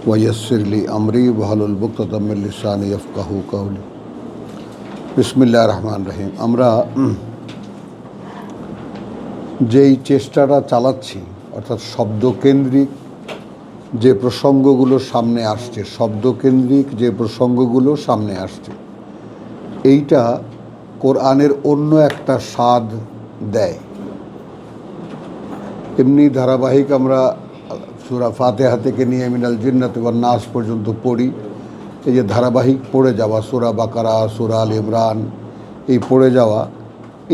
ওয়াইয়াসসিরলি আমরি ওয়াহলুল উকদাতাম মিন লিসানি ইয়াফকাহু কাওলি। বিসমিল্লাহির রহমানির রহিম। আমরা যেই চেষ্টাটা চালাচ্ছি, অর্থাৎ শব্দকেন্দ্রিক যে প্রসঙ্গগুলো সামনে আসছে, শব্দকেন্দ্রিক যে প্রসঙ্গগুলো সামনে আসছে, এইটা কোরআনের অন্য একটা স্বাদ দেয়। এমনি ধারাবাহিক আমরা সূরা ফাতিহা থেকে নিয়ে মিনাল জিন্নাতি ওয়ান নাস পর্যন্ত পড়ি। এই যে ধারাবাহিক পড়ে যাওয়া, সূরা বাকারা, সূরা আল ইমরান, এই পড়ে যাওয়া,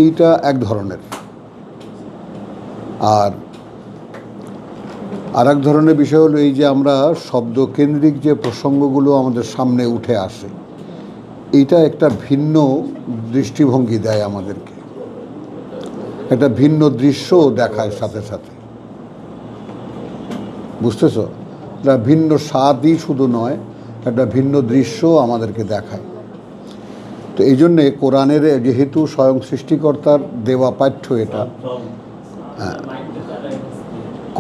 এইটা এক ধরনের। আর এক ধরনের বিষয় হলো এই যে আমরা শব্দকেন্দ্রিক যে প্রসঙ্গগুলো আমাদের সামনে উঠে আসে, এইটা একটা ভিন্ন দৃষ্টিভঙ্গি দেয় আমাদেরকে, একটা ভিন্ন দৃশ্যও দেখায় সাথে সাথে। বুঝতেছ? একটা ভিন্ন স্বাদই শুধু নয়, একটা ভিন্ন দৃশ্যও আমাদেরকে দেখায়। তো এই জন্যে কোরআনের যেহেতু স্বয়ং সৃষ্টিকর্তার দেওয়া পাঠ্য, এটা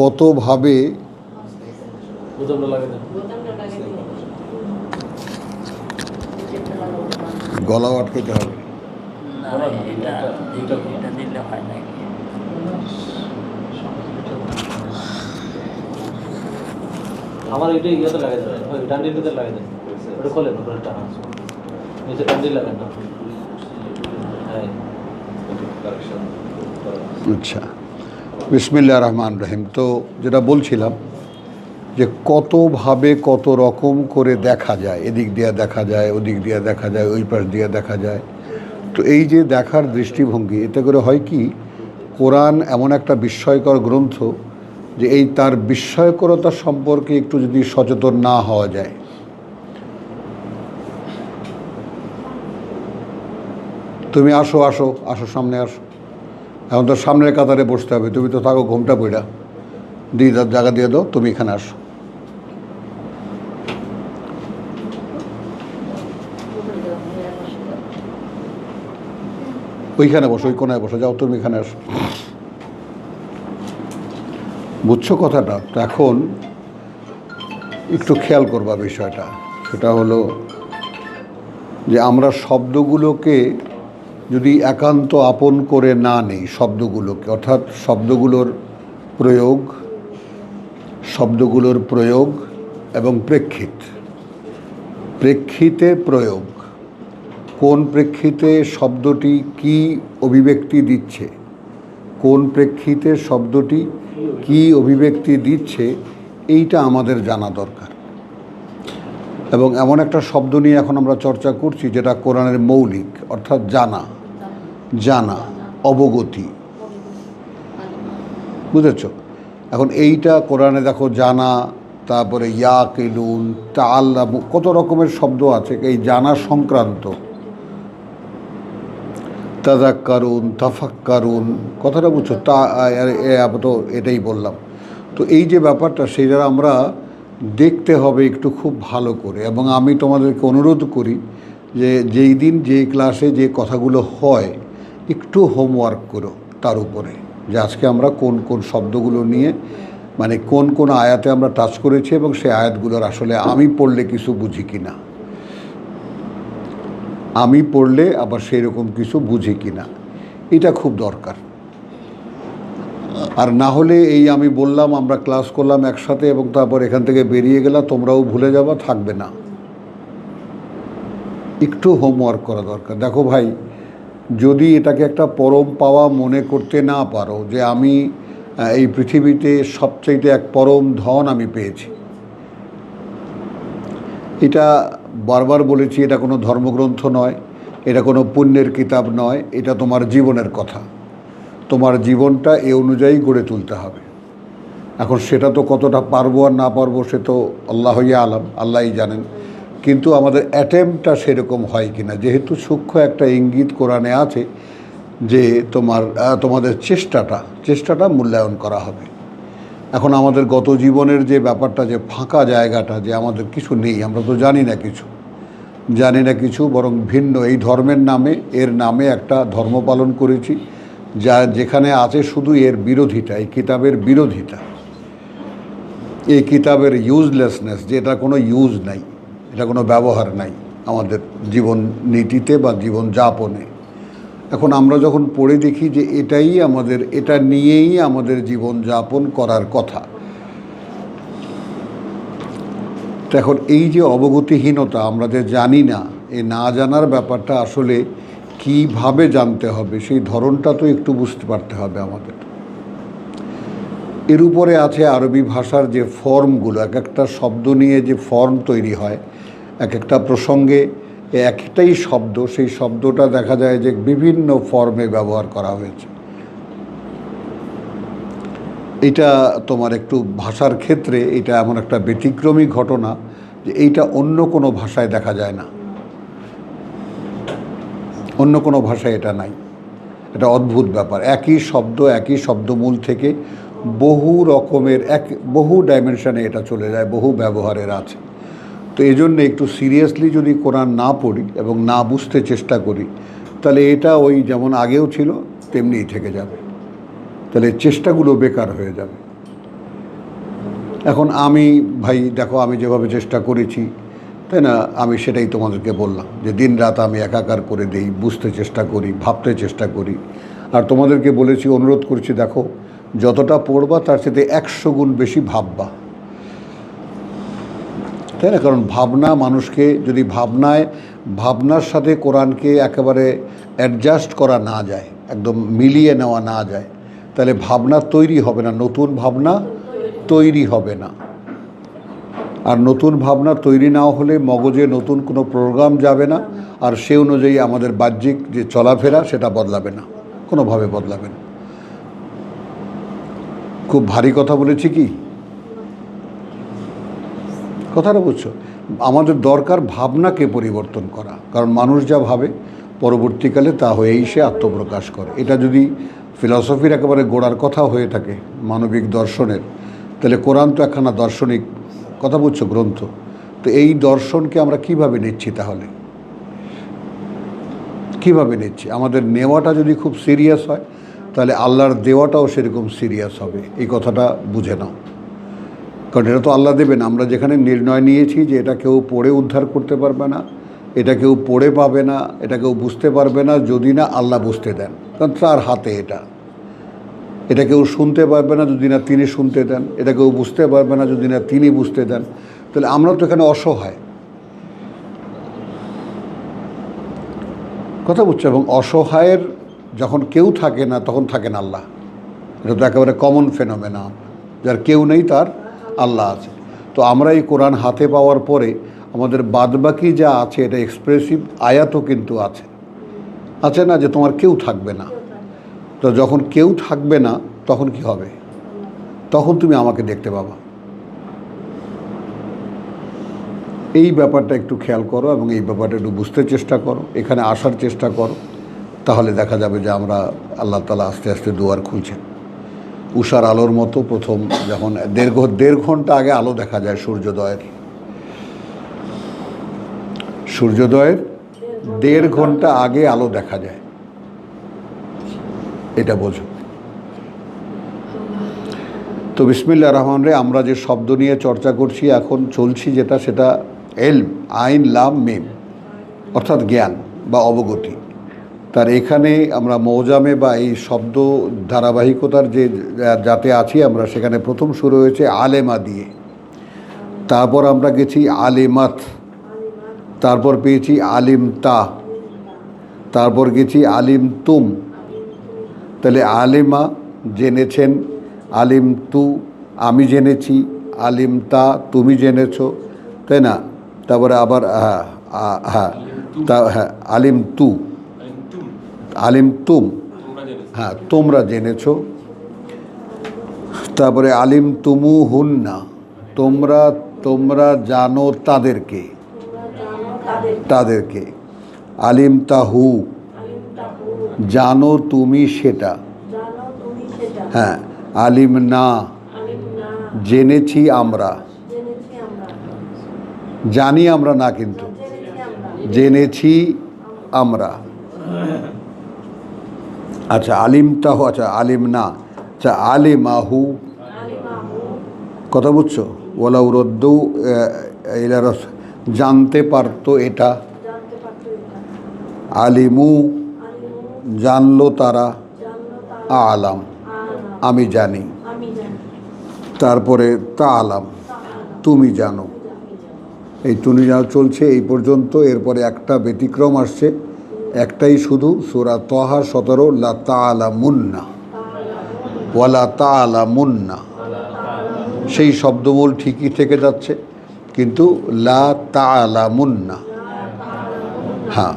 কতভাবে গলাও আটকাতে হবে। আমার এটা ইয়েতে লাগাই দেয়, ওই ডান্ডির ভিতরে লাগাই দেয়, ওটা খোলেন, ওটা টানা নিচে ডান্ডি লাগান না। আচ্ছা, বিসমিল্লাহির রহমানির রহিম। তো যেটা বলছিলাম যে কতভাবে কত রকম করে দেখা যায়, এদিক দিয়ে দেখা যায়, ওদিক দিয়ে দেখা যায়, ওই পাশ দিয়ে দেখা যায়। তো এই যে দেখার দৃষ্টিভঙ্গি, এতে করে হয় কি, কোরআন এমন একটা বিস্ময়কর গ্রন্থ যে এই তার বিস্ময়করতা সম্পর্কে একটু যদি সচেতন না হওয়া যায়, তুমি আসো আসো আসো সামনে আসো, এখন তো সামনের কাতারে বসতে হবে, তুমি তো থাকো ঘোমটা বইটা দিয়ে দাও, জায়গা দিয়ে দাও, তুমি এখানে আসো। ওইখানে বসো, ওই কোনায় বসো, যাও তুমি এখানে আসো। বুঝছো কথাটা? তো এখন একটু খেয়াল করবা বিষয়টা, সেটা হলো যে আমরা শব্দগুলোকে যদি একান্ত আপন করে না নেই, শব্দগুলোকে, অর্থাৎ শব্দগুলোর প্রয়োগ এবং প্রেক্ষিতে প্রয়োগ, কোন প্রেক্ষিতে শব্দটি কি অভিব্যক্তি দিচ্ছে, কোন প্রেক্ষিতে শব্দটি কি অভিব্যক্তি দিচ্ছে, এইটা আমাদের জানা দরকার। এবং এমন একটা শব্দ নিয়ে এখন আমরা চর্চা করছি যেটা কোরআনের মৌলিক, অর্থাৎ জানা, অবগতি। বুঝেছ? এখন এইটা কোরআনে দেখো, জানা, তারপরে ইয়াকিলুন, তাআল্লামু, কত রকমের শব্দ আছে এই জানা সংক্রান্ত। তাযাক্কারুন, তাফাক্কারুন, কথাটা বুঝছো? তো এটাই বললাম। তো এই যে ব্যাপারটা, সেটা আমরা দেখতে হবে একটু খুব ভালো করে। এবং আমি তোমাদেরকে অনুরোধ করি যে যেই দিন যে ক্লাসে যে কথাগুলো হয়, একটু হোমওয়ার্ক করো তার উপরে, যে আজকে আমরা কোন কোন শব্দগুলো নিয়ে, মানে কোন কোন আয়াতে আমরা টাচ করেছি, এবং সেই আয়াতগুলোর আসলে আমি পড়লে কিছু বুঝি কি না, আমি পড়লে আবার সেই রকম কিছু বুঝি কি না, এটা খুব দরকার। আর না হলে এই আমি বললাম, আমরা ক্লাস করলাম একসাথে, এবং তারপর এখান থেকে বেরিয়ে গেলাম, তোমরাও ভুলে যাবা, থাকবে না। একটু হোমওয়ার্ক করা দরকার। দেখো ভাই, যদি এটাকে একটা পরম পাওয়া মনে করতে না পারো, যে আমি এই পৃথিবীতে সবচাইতে এক পরম ধন আমি পেয়েছি, এটা বারবার বলেছি, এটা কোনো ধর্মগ্রন্থ নয়, এটা কোনো পুণ্যের কিতাব নয়, এটা তোমার জীবনের কথা। তোমার জীবনটা এ অনুযায়ী গড়ে তুলতে হবে। এখন সেটা তো কতটা পারবো আর না পারবো, সে তো আল্লাহই আলাম, আল্লাহই জানেন। কিন্তু আমাদের অ্যাটেম্পটা সেরকম হয় কি না, যেহেতু সূক্ষ্ম একটা ইঙ্গিত কোরআনে আছে যে তোমাদের চেষ্টাটা মূল্যায়ন করা হবে। এখন আমাদের গত জীবনের যে ব্যাপারটা, যে ফাঁকা জায়গাটা, যে আমাদের কিছু নেই, আমরা তো জানি না কিছু, বরং ভিন্ন এই ধর্মের নামে, এর নামে একটা ধর্ম পালন করেছি, যেখানে আছে শুধু এর বিরোধিতা, এই কিতাবের বিরোধিতা। এই কিতাবের ইউজলেসনেস, যে এটা কোনো ইউজ নাই, এটা কোনো ব্যবহার নাই আমাদের জীবন নীতিতে বা জীবন যাপনে। এখন আমরা যখন পড়ে দেখি যে এটাই আমাদের, এটা নিয়েই আমাদের জীবন যাপন করার কথা, তো এখন এই যে অবগতিহীনতা, আমরা যে জানি না, এই না জানার ব্যাপারটা আসলে কিভাবে জানতে হবে সেই ধরনটা তো একটু বুঝতে পারতে হবে আমাদের। এর উপরে আছে আরবি ভাষার যে ফর্মগুলো, এক একটা শব্দ নিয়ে যে ফর্ম তৈরি হয়, এক একটা প্রসঙ্গে একটাই শব্দ, সেই শব্দটা দেখা যায় যে বিভিন্ন ফর্মে ব্যবহার করা হয়েছে। এটা তোমার একটু ভাষার ক্ষেত্রে এটা এমন একটা ব্যতিক্রমী ঘটনা যে এইটা অন্য কোনো ভাষায় দেখা যায় না, অন্য কোনো ভাষায় এটা নাই। এটা অদ্ভুত ব্যাপার, একই শব্দ, একই শব্দমূল থেকে বহু রকমের বহু ডাইমেনশনে এটা চলে যায়, বহু ব্যবহারের আছে। তো এই জন্য একটু সিরিয়াসলি যদি কোরআন না পড়ি এবং না বুঝতে চেষ্টা করি, তাহলে এটা ওই যেমন আগেও ছিল তেমনিই থেকে যাবে, তাহলে চেষ্টাগুলো বেকার হয়ে যাবে। এখন আমি ভাই দেখো, আমি যেভাবে চেষ্টা করেছি, তাই না, আমি সেটাই তোমাদেরকে বললাম যে দিন রাত আমি একাকার করে দিই, বুঝতে চেষ্টা করি, ভাবতে চেষ্টা করি। আর তোমাদেরকে বলেছি, অনুরোধ করছি, দেখো যতটা পড়বা তার সাথে 100 গুণ বেশি ভাববা, তাই না? কারণ ভাবনা মানুষকে, যদি ভাবনার সাথে কোরআনকে একেবারে অ্যাডজাস্ট করা না যায়, একদম মিলিয়ে নেওয়া না যায়, তাহলে ভাবনা তৈরি হবে না, নতুন ভাবনা তৈরি হবে না। আর নতুন ভাবনা তৈরি না হলে মগজে নতুন কোনো প্রোগ্রাম যাবে না, আর সে অনুযায়ী আমাদের বাহ্যিক যে চলাফেরা সেটা বদলাবে না, কোনোভাবে বদলাবে না। খুব ভারী কথা বলেছি কি? কথাটা বুঝছো? আমাদের দরকার ভাবনাকে পরিবর্তন করা, কারণ মানুষ যা ভাবে পরবর্তীকালে তা হয়েই সে আত্মপ্রকাশ করে। এটা যদি ফিলসফির একেবারে গোড়ার কথা হয়ে থাকে, মানবিক দর্শনের, তাহলে কোরআন তো একখানা দার্শনিক, কথা বুঝছো, গ্রন্থ। তো এই দর্শনকে আমরা কিভাবে নিচ্ছি? তাহলে কিভাবে নিচ্ছি? আমাদের নেওয়াটা যদি খুব সিরিয়াস হয়, তাহলে আল্লাহর দেওয়াটাও সেরকম সিরিয়াস হবে, এই কথাটা বুঝে নাও। কারণ এটা তো আল্লাহ দেবেন। আমরা যেখানে নির্ণয় নিয়েছি যে এটা কেউ পড়ে উদ্ধার করতে পারবে না, এটা কেউ পড়ে পাবে না, এটা কেউ বুঝতে পারবে না যদি না আল্লাহ বুঝতে দেন, কারণ তার হাতে এটা কেউ শুনতে পারবে না যদি না তিনি শুনতে দেন, এটা কেউ বুঝতে পারবে না যদি না তিনি বুঝতে দেন। তাহলে আমরা তো এখানে অসহায়, কথা বুঝছো? এবং অসহায়ের যখন কেউ থাকে না, তখন থাকেন আল্লাহ। এটা তো একেবারে কমন ফেনোমেনা, যার কেউ নেই তার আল্লাহ আছে। তো আমরা এই কোরআন হাতে পাওয়ার পরে আমাদের বাদবাকি যা আছে এটা এক্সপ্রেসিভ আয়াতও কিন্তু আছে না, যে তোমার কেউ থাকবে না। তো যখন কেউ থাকবে না তখন কি হবে? তখন তুমি আমাকে দেখতে পাবা। এই ব্যাপারটা একটু খেয়াল করো এবং এই ব্যাপারটা একটু বুঝতে চেষ্টা করো, এখানে আসার চেষ্টা করো, তাহলে দেখা যাবে যে আমরা আল্লাহ তাআলা আস্তে আস্তে দুয়ার খুলছেন। উষার আলোর মতো প্রথম যখন দেড় ঘন্টা আগে আলো দেখা যায় সূর্যোদয়ের 1.5 ঘন্টা আগে আলো দেখা যায়, এটা বোঝো। তো বিসমিল্লাহির রহমানির রহিম, আমরা যে শব্দ নিয়ে চর্চা করছি এখন চলছি যেটা, সেটা এলম, আইন লাম মিম, অর্থাৎ জ্ঞান বা অবগতি। তার এখানে আমরা মৌজামে বা এই শব্দ ধারাবাহিকতার যে যাতে আছি আমরা, সেখানে প্রথম শুরু হয়েছে আলেমা দিয়ে, তারপর আমরা গেছি আলিমাত, তারপর পেয়েছি আলিমতা, তারপর গেছি আলিম তুম। তাহলে আলিমা জেনেছেন, আলিম তু আমি জেনেছি, আলিমতা তুমি জেনেছো, তাই না? তারপরে আবার আলিম তুম, হ্যাঁ তোমরা জেনেছো। তারপরে আলিম তুমু হুন্না, তোমরা জানো তাদেরকে। আলিম তাহু, জানো তুমি সেটা। হ্যাঁ, আলিম না, জেনেছি আমরা, জানি আমরা না, কিন্তু জেনেছি আমরা। আচ্ছা আলিম তাহু, আচ্ছা আলিম না, আচ্ছা আলিমাহু, কথা বুঝছো? ওয়ালাউ রদ্দু ইলা জানতে পারতো এটা, আলিমু জানলো তারা, আলাম আমি জানি, তারপরে তা আলাম তুমি জানো। এই তুমি জানো চলছে এই পর্যন্ত। এরপরে একটা ব্যতিক্রম আসছে, একটাই শুধু, সূরা তাহা 17, লা তা'লামুন্না ওয়ালা তা'লামুন্না। সেই শব্দমূল ঠিকই থেকে যাচ্ছে, কিন্তু লা তা'লামুন্না, হ্যাঁ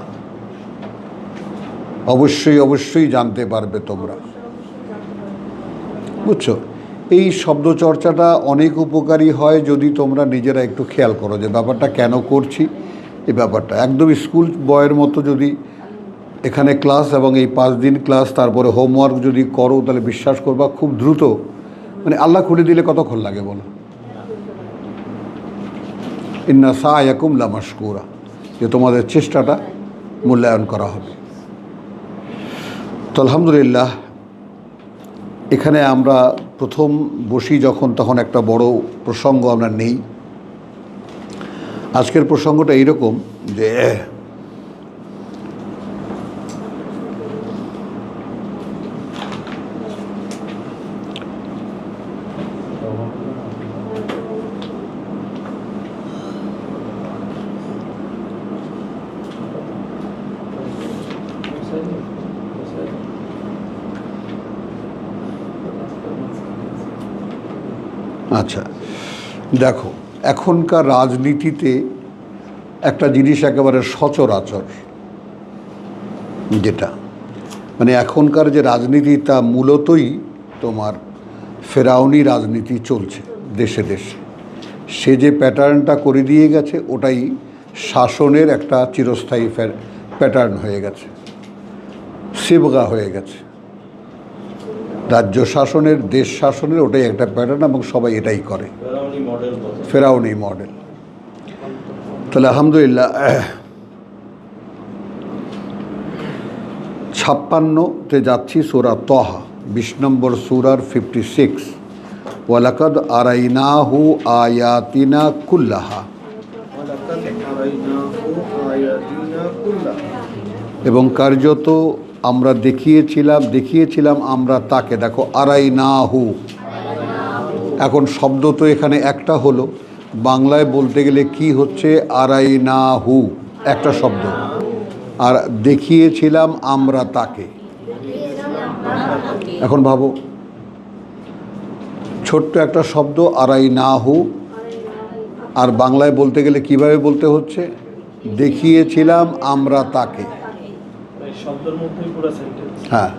অবশ্যই অবশ্যই জানতে পারবে তোমরা। বুঝছো? এই শব্দ চর্চাটা অনেক উপকারী হয় যদি তোমরা নিজেরা একটু খেয়াল করো যে ব্যাপারটা কেন করছি। এই ব্যাপারটা একদম স্কুল বয়ের মতো যদি এখানে ক্লাস এবং এই 5 দিন ক্লাস তারপরে হোমওয়ার্ক যদি করো, তাহলে বিশ্বাস করবা খুব দ্রুত, মানে আল্লাহ খুলে দিলে কতক্ষণ লাগে বলো। ইন্না সায়াকুম লামাশকুরা, যে তোমাদের চেষ্টাটা মূল্যায়ন করা হবে। তো আলহামদুলিল্লাহ, এখানে আমরা প্রথম বসি যখন, তখন একটা বড় প্রসঙ্গ আমরা নেই। আজকের প্রসঙ্গটা এইরকম যে আচ্ছা দেখো, এখনকার রাজনীতিতে একটা জিনিস একেবারে সচরাচর, যেটা মানে এখনকার যে রাজনীতি তা মূলতই তোমার ফেরাউনি রাজনীতি চলছে দেশে দেশে। সে যে প্যাটার্নটা করে দিয়ে গেছে ওটাই শাসনের একটা চিরস্থায়ী প্যাটার্ন হয়ে গেছে, সিবগা হয়ে গেছে। রাজ্য শাসনের, দেশ শাসনের ওটাই একটা প্যাটার্ন এবং সবাই এটাই করে, ফেরাউনি মডেল। তাহলে আলহামদুলিল্লাহ 56-তে যাচ্ছি, সূরা তাহা 20 নম্বর সূরার 56। ওয়ালাকাদ আরাইনাহু আয়াতিনা কুল্লাহা, এবং কার্যত আমরা দেখিয়েছিলাম আমরা তাকে। দেখো আরাইনাহু, এখন শব্দ তো এখানে একটা হলো, বাংলায় বলতে গেলে কি হচ্ছে, আরাইনাহু একটা শব্দ, আর দেখিয়েছিলাম আমরা তাকে। এখন ভাবো, ছোট্ট একটা শব্দ আরাইনাহু, আর বাংলায় বলতে গেলে কিভাবে বলতে হচ্ছে, দেখিয়েছিলাম আমরা তাকে। হ্যাঁ,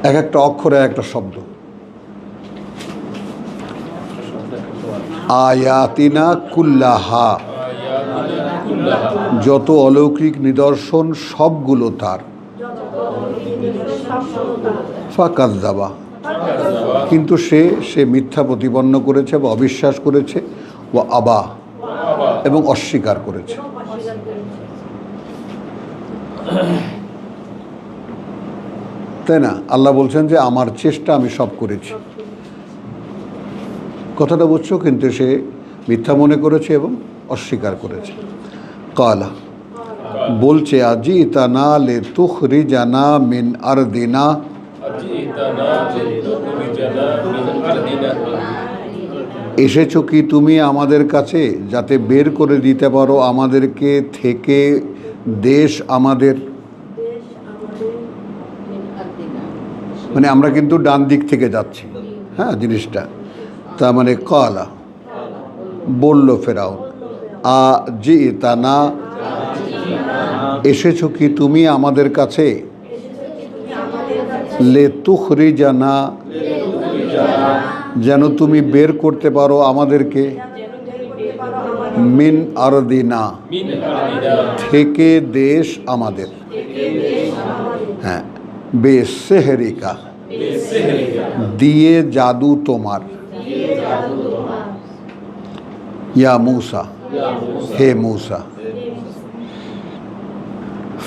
এক একটা অক্ষরে একটা শব্দ। আয়াতিনা কুল্লাহা, যত অলৌকিক নিদর্শন সবগুলো তার। ফাকাজ্জাবা, কিন্তু সে মিথ্যা প্রতিপন্ন করেছে বা অবিশ্বাস করেছে, ও আবা, এবং অস্বীকার করেছে। তাই না? আল্লাহ বলছেন যে আমার চেষ্টা আমি সব করেছি, কথাটা বুঝছো, কিন্তু সে মিথ্যা মনে করেছে এবং অস্বীকার করেছে। কালা বলছে, আজি ইতানা লে তুখরিজানা মিন আরদিনা, এসেছো কি তুমি আমাদের কাছে যাতে বের করে দিতে পারো আমাদেরকে থেকে দেশ আমাদের। মানে আমরা কিন্তু ডান দিক থেকে যাচ্ছি, হ্যাঁ জিনিসটা। তার মানে কালা বলল ফেরাউন, জি তানা, এসেছো কি তুমি আমাদের কাছে, লে তুখরিজানা, যেন তুমি বের করতে পারো আমাদেরকে, মিন আরদিনা, থেকে দেশ আমাদের। হ্যাঁ, বেসেহরিকা, দিয়ে জাদু তোমার, ইয়া মূসা, হে মূসা,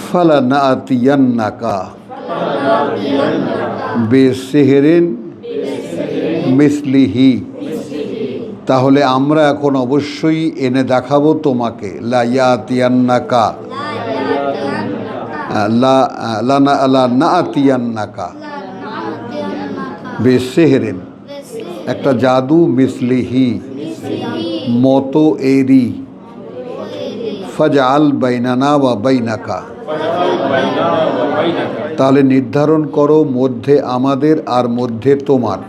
ফালানাতিয়ান্নাকা বিসিহরিন মিসলিহি, তাহলে আমরা এখন অবশ্যই এনে দেখাবো তোমাকে লা ইয়াতিয়ান্নাকা লা নাতিয়ান্নাকা বেসেহরিন, একটা জাদু মিসলিহি, মতো এরি, ফাজআল বাইনানা ওয়া বাইনাকা, তাহলে নির্ধারণ করো মধ্যে আমাদের আর মধ্যে তোমার।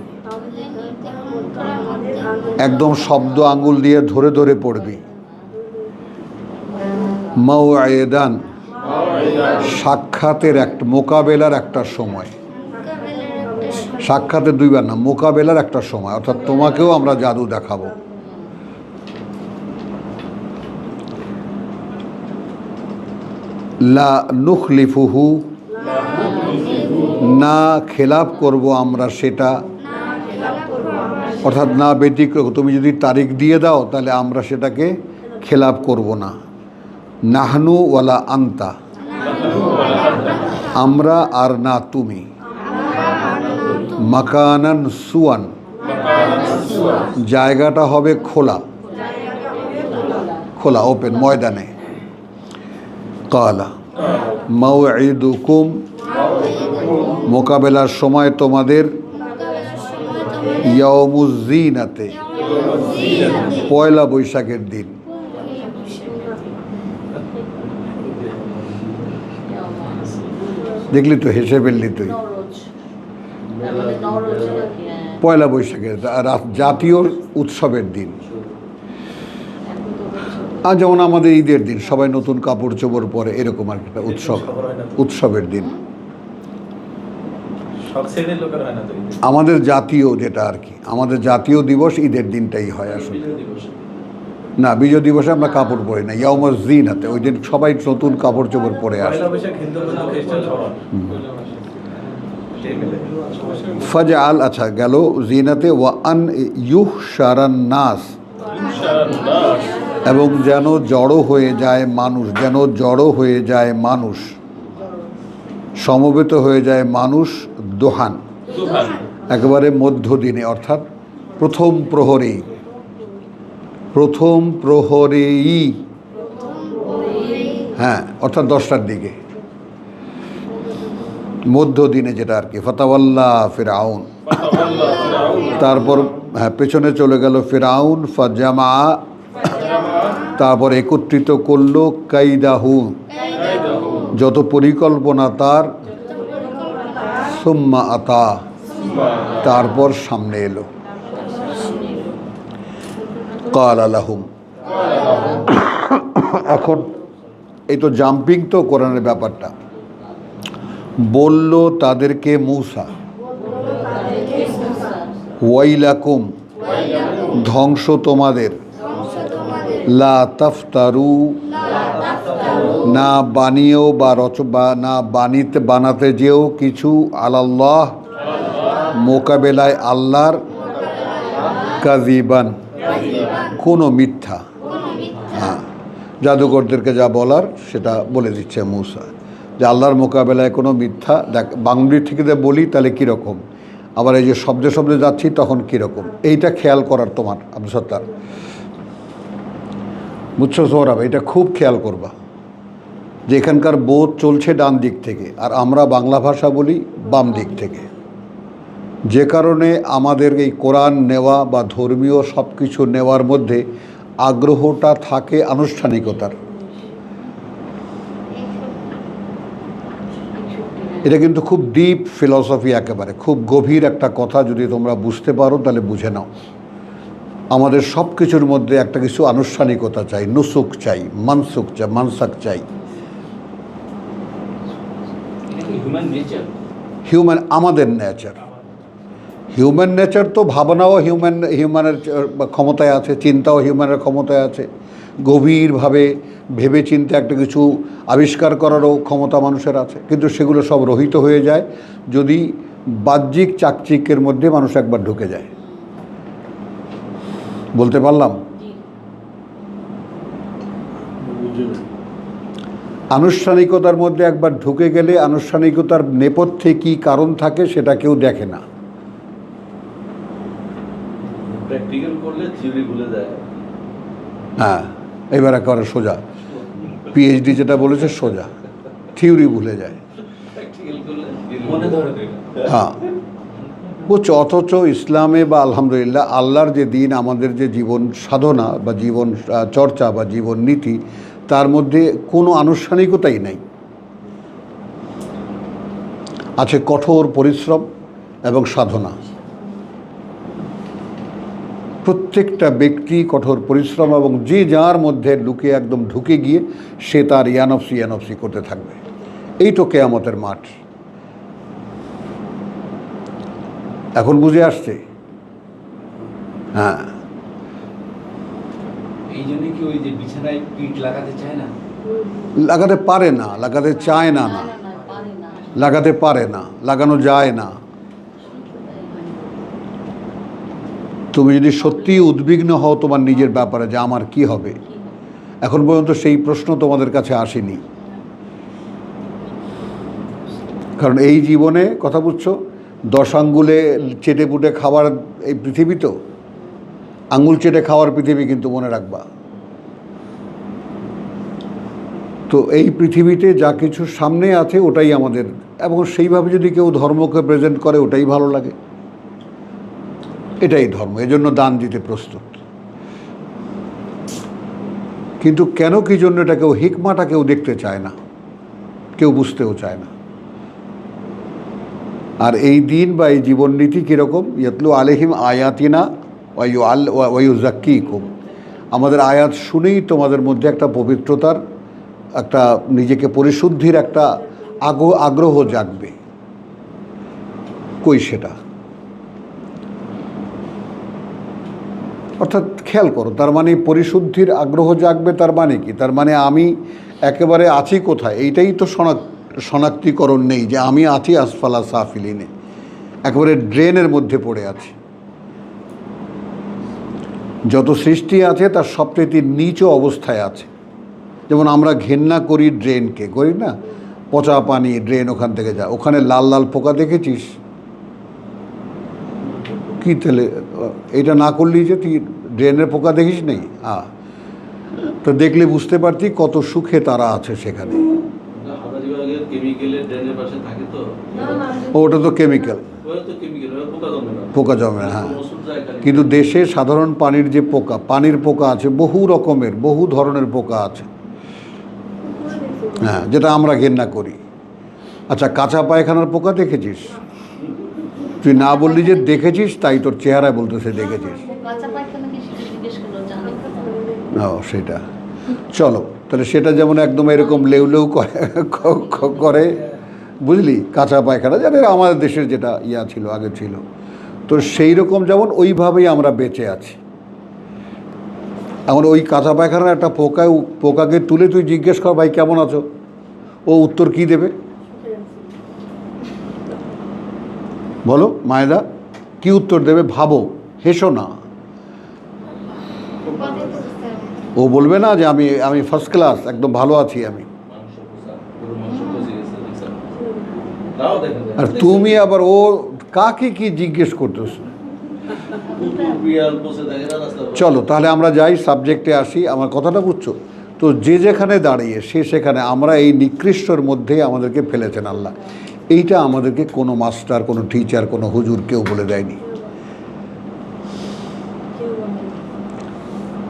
একদম শব্দ আঙ্গুল দিয়ে ধরে ধরে পড়বি। মাওইদান, সাক্ষাতের একটা, মোকাবেলার একটা সময়। সাক্ষাতের দুইবার না, মোকাবেলার একটা সময়, অর্থাৎ তোমাকেও আমরা জাদু দেখাবো। লা নুখলিফুহু, না খেলাপ করব আমরা সেটা, অর্থাৎ না ব্যতিক্রম। তুমি যদি তারিখ দিয়ে দাও তাহলে আমরা সেটাকে খেলাপ করব না। নাহনু ওয়ালা আন্তা, আমরা আর না তুমি। মাকানান সুয়ান, জায়গাটা হবে খোলা, খোলা ওপেন ময়দানে। কালা মাউইদুকুম, মোকাবেলার সময় তোমাদের, ইয়াউমুজ্জিনাতে, পয়লা বৈশাখের দিন। দেখলি তো, হেসে ফেললি তুই। পয়লা বৈশাখের জাতীয় উৎসবের দিন। আর যেমন আমাদের ঈদের দিন সবাই নতুন কাপড় চোপড় পরে, এরকম আর একটা উৎসব, উৎসবের দিন। আমাদের জাতীয় যেটা আর কি, আমাদের জাতীয় দিবস ঈদের দিনটাই হয় আসলে। না, বিজয় দিবসে আমরা কাপড় পরি না, ইয়াউমুজ্জিনাতে, ওই দিন সবাই নতুন কাপড় চোপড় পরে আসে। ফাজআল, আচ্ছা গেল জিনাতে, ওয়া আন ইউহশারান নাস, এবং যেন জড়ো হয়ে যায় মানুষ, যেন জড়ো হয়ে যায় মানুষ, সমবেত হয়ে যায় মানুষ, দোহান, একেবারে মধ্যদিনে, অর্থাৎ প্রথম প্রহরেই, প্রথম প্রহরেই, হ্যাঁ, অর্থাৎ 10টার দিকে, মধ্যদিনে যেটা আর কি। ফাতাওয়াল্লা ফিরআউন, তারপর হ্যাঁ পেছনে চলে গেল ফিরআউন। ফাজামা, তারপর একত্রিত করলো, কাইদাহু, যত পরিকল্পনা তার, সুম্মা আতা, তারপর সামনে এলো। ক্বালা লাহুম, এখন এই তো জাম্পিং তো কোরআনের ব্যাপারটা। বলল তাদেরকে মূসা, ওয়াইলাকুম, ধ্বংস তোমাদের, লা তাফতারু, না বানিয়েও বা না বানাতে যেও কিছু, আলাল্লাহ, মোকাবেলায় আল্লাহর, কাযিবান, কোনো মিথ্যা। হ্যাঁ, জাদুকরদেরকে যা বলার সেটা বলে দিচ্ছে মূসা, যে আল্লাহর মোকাবেলায় কোনো মিথ্যা। দেখ, বাংলার থেকে বলি তাহলে কীরকম, আবার এই যে শব্দে শব্দে যাচ্ছি তখন কীরকম, এইটা খেয়াল করার তোমার আব্দুল সত্তার, বুঝছো সৌরভ? এটা খুব খেয়াল করবা যে এখানকার বোধ চলছে ডান দিক থেকে, আর আমরা বাংলা ভাষা বলি বাম দিক থেকে, যে কারণে আমাদের এই কোরআন নেওয়া বা ধর্মীয় সব কিছু নেওয়ার মধ্যে আগ্রহটা থাকে আনুষ্ঠানিকতার। এটা কিন্তু খুব ডিপ ফিলসফি, একেবারে খুব গভীর একটা কথা। যদি তোমরা বুঝতে পারো তাহলে বুঝে নাও। আমাদের সব কিছুর মধ্যে একটা কিছু আনুষ্ঠানিকতা চাই, নুসুক চাই, মানসাক চাই। হিউম্যান, আমাদের নেচার, হিউম্যান নেচার তো ভাবনাও হিউম্যানের ক্ষমতায় আছে, চিন্তাও হিউম্যানের ক্ষমতায় আছে, গভীরভাবে ভেবে চিন্তে একটা কিছু আবিষ্কার করারও ক্ষমতা মানুষের আছে। কিন্তু সেগুলো সব রহিত হয়ে যায় যদি বাহ্যিক চাকচিক্যের মধ্যে মানুষ একবার ঢুকে যায়। বলতে পারলাম? আনুষ্ঠানিকতার মধ্যে একবার ঢুকে গেলে আনুষ্ঠানিকতার নেপথ্যে কী কারণ থাকে সেটা কেউ দেখে না। প্র্যাকটিক্যাল করলে থিওরি ভুলে যায়। হ্যাঁ, এবার একেবারে সোজা পিএইচডি যেটা বলেছে সোজা, থিওরি ভুলে যায়। প্র্যাকটিক্যাল করলে মনে ধরে না। হ্যাঁ, বুঝছো, অথচ ইসলামে বা আলহামদুলিল্লাহ আল্লাহর যে দিন, আমাদের যে জীবন সাধনা বা জীবন চর্চা বা জীবন নীতি, তার মধ্যে কোনো আনুষ্ঠানিকতাই নেই। আছে কঠোর পরিশ্রম এবং সাধনা। প্রত্যেকটা ব্যক্তি কঠোর পরিশ্রম এবং যে যার মধ্যে লুকে একদম ঢুকে গিয়ে সে তার ইয়ানফসি করতে থাকবে। এই তো কেয়ামতের মাঠ। এখন বুঝে আসছে? হ্যাঁ, এই জন্য কি ওই যে বিছানায় পিঠ লাগাতে চায় না? লাগাতে পারে না, লাগাতে চায় না, না লাগাতে পারে না, লাগানো যায় না। তুমি যদি সত্যি উদ্বিগ্ন হও তোমার নিজের ব্যাপারে যে আমার কি হবে, এখন পর্যন্ত সেই প্রশ্ন তোমাদের কাছে আসেনি। কারণ এই জীবনে, কথা বুঝছো, 10 আঙ্গুলে চেটে পুটে খাওয়ার এই পৃথিবী, তো আঙ্গুল চেটে খাওয়ার পৃথিবী কিন্তু, মনে রাখবা। তো এই পৃথিবীতে যা কিছু সামনে আছে ওটাই আমাদের, এবং সেইভাবে যদি কেউ ধর্মকে প্রেজেন্ট করে ওটাই ভালো লাগে, এটাই ধর্ম, এজন্য দান দিতে প্রস্তুত। কিন্তু কেন কি জন্য এটা কেউ, হিকমাটা কেউ দেখতে চায় না, কেউ বুঝতেও চায় না। আর এই দিন বা এই জীবন নীতি কীরকম? ইয়াতলু আলাইহিম আয়াতিনা ওয়ায়ুযাক্কিকুম, আমাদের আয়াত শুনেই তোমাদের মধ্যে একটা পবিত্রতার, একটা নিজেকে পরিশুদ্ধির একটা আগ্রহ জাগবে। কই সেটা? অর্থাৎ খেয়াল করো, তার মানে পরিশুদ্ধির আগ্রহ জাগবে, তার মানে কি? তার মানে আমি একেবারে আছি কোথায়, এইটাই তো শনাক্তিকরণ নেই যে আমি আছি আসফালা সাফিলিনে, একেবারে ড্রেনের মধ্যে পড়ে আছি। যত সৃষ্টি আছে তার সবচেয়ে নিচু অবস্থায় আছে। যেমন আমরা ঘেন্না করি ড্রেনকে, করি না? পচা পানি, ড্রেন ওখান থেকে যায়, ওখানে লাল লাল পোকা দেখেছিস? কি তাহলে এটা না করলেই যে তুই ড্রেনের পোকা দেখিস নেই? তো দেখলে বুঝতে পারতি কত সুখে তারা আছে সেখানে। হাজারীবাগের কেমিক্যালের ড্রেনের পাশে থাকে তো, ওটা তো কেমিক্যাল, ওরা তো কেমিক্যাল, ওরা পোকা জমে না। পোকা জমে না, হ্যাঁ। ওষুধ যায় খালি। কিন্তু দেশে সাধারণ পানির যে পোকা, পানির পোকা আছে বহু রকমের, বহু ধরনের পোকা আছে, হ্যাঁ, যেটা আমরা ঘেন্না করি। আচ্ছা, কাঁচা পায়খানার পোকা দেখেছিস? তুই না বললি যে দেখেছিস, তাই তোর চেহারায় বলতেছে দেখেছিস। ও, সেটা চলো তাহলে, সেটা যেমন একদম এরকম লেউ লেউ করে, বুঝলি, কাঁচা পায়খানা, যাদের আমাদের দেশের যেটা ইয়া ছিল, আগে ছিল, তো সেই রকম যেমন ওইভাবেই আমরা বেঁচে আছি। এখন ওই কাঁচা পায়খানার একটা পোকাকে তুলে তুই জিজ্ঞেস কর, ভাই কেমন আছো, ও উত্তর কি দেবে বলো মায়েদা? কি উত্তর দেবে ভাবো, হেসো না। ও বলবে না যে আমি ফার্স্ট ক্লাস, একদম ভালো আছি আমি। মাংস পোষা, গরুর মাংস পচে গেছে, দেখছেন? তাও দেখেন আর তুমি আবার ও কাকে কি জিজ্ঞেস করতেছো? কুকুর বিড়াল পচে থাকে না রাস্তায়। চলো তাহলে আমরা যাই, সাবজেক্টে আসি। আমার কথাটা বুঝছো তো? যে যেখানে দাঁড়িয়ে সে সেখানে, আমরা এই নিকৃষ্টর মধ্যেই আমাদেরকে ফেলেছেন আল্লাহ। এইটা আমাদেরকে কোনো মাস্টার, কোনো টিচার, কোনো হুজুর কেউ বলে দেয়নি।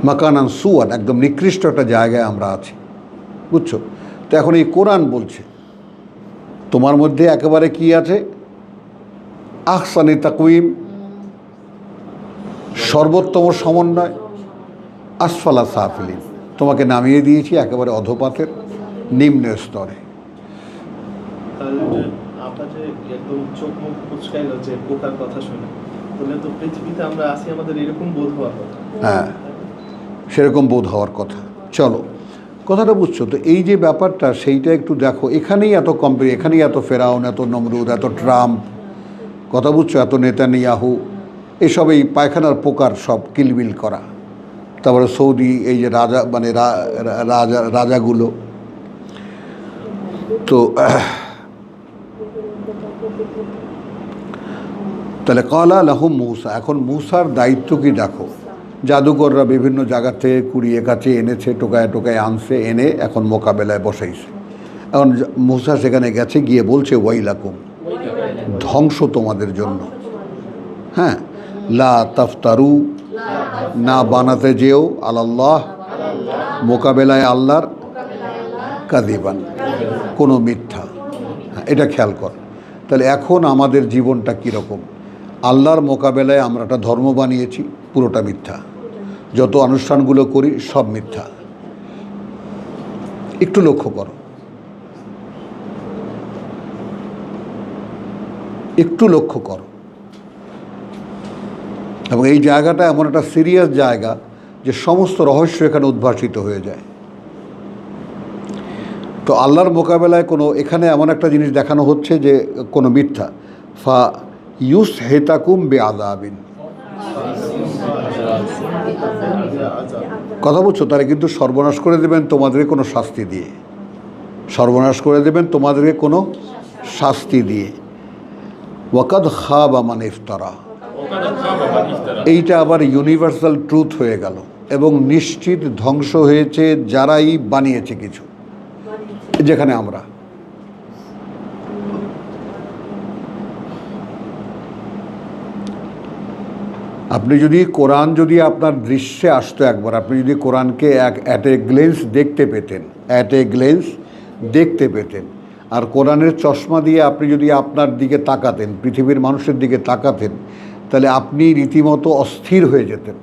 মাকানান সুয়ান, একদম নিকৃষ্ট একটা জায়গায় আমরা আছি, বুঝছো তো? এখন এই কোরআন বলছে তোমার মধ্যে একেবারে কি আছে? আহসানি তাকওয়িম, সর্বোত্তম সমন্বয়, আসফালা সাফিলিন, তোমাকে নামিয়ে দিয়েছি একেবারে অধোপাতের নিম্ন স্তরে। আপনার যে একদম চোখ মুখ কুচকাইলো যে পোকার কথা শুনে, বললে তো পৃথিবীতে আমরা আছি, আমাদের এরকম বোধ হওয়ার কথা। হ্যাঁ, সেরকম বোধ হওয়ার কথা। চলো, কথাটা বুঝছো তো? এই যে ব্যাপারটা, সেইটা একটু দেখো। এখানেই এত এখানেই এত ফেরাউন, এত নমরুদ, এত ট্রাম্প, কথা বুঝছো, এত নেতানিয়াহু, এসব এই পায়খানার পোকার সব কিলবিল করা। তারপরে সৌদি এই যে রাজা, মানে রাজাগুলো, তো তাহলে কালা লাহুম মূসা, এখন মূসার দায়িত্ব কি দেখো। জাদুকররা বিভিন্ন জায়গা থেকে কুড়িয়ে কাছে এনেছে, টোকায় টোকায় আনছে, এনে এখন মোকাবেলায় বসাইছে। এখন মূসা সেখানে গেছে, গিয়ে বলছে ওয়াইলাকুম, ধ্বংস তোমাদের জন্য। হ্যাঁ, লা তাফতারু, না বানাতে যেও আলাল্লাহ, মোকাবেলায় আল্লাহর, কাদিবান, কোনো মিথ্যা। হ্যাঁ, এটা খেয়াল কর। তাহলে এখন আমাদের জীবনটা কীরকম? আল্লাহর মোকাবেলায় আমরা একটা ধর্ম বানিয়েছি, পুরোটা মিথ্যা। যত অনুষ্ঠানগুলো করি সব মিথ্যা। একটু লক্ষ্য করো, একটু লক্ষ্য করো। এবং এই জায়গাটা এমন একটা সিরিয়াস জায়গা যে সমস্ত রহস্য এখানে উদ্ভাসিত হয়ে যায়। তো আল্লাহর মোকাবেলায় কোনো, এখানে এমন একটা জিনিস দেখানো হচ্ছে যে কোনো মিথ্যা। ফা ইউস হেতাকুম বে আযাবিন, কথা বলছো, তারা কিন্তু সর্বনাশ করে দেবেন তোমাদেরকে কোনো শাস্তি দিয়ে, সর্বনাশ করে দেবেন তোমাদেরকে কোনো শাস্তি দিয়ে। ওয়াকাদ খাবা মান ইফতারা, এইটা আবার ইউনিভার্সাল ট্রুথ হয়ে গেল, এবং নিশ্চিত ধ্বংস হয়েছে যারাই বানিয়েছে কিছু, যেখানে আমরা। আপনি যদি কোরআন যদি আপনার দৃশ্যে আসতো একবার, আপনি যদি কোরআনকে অ্যাট এ গ্লেন্স দেখতে পেতেন, অ্যাট এ গ্লেন্স দেখতে পেতেন, আর কোরআনের চশমা দিয়ে আপনি যদি আপনার দিকে তাকাতেন, পৃথিবীর মানুষের দিকে তাকাতেন, তাহলে আপনি রীতিমতো অস্থির হয়ে যেতেন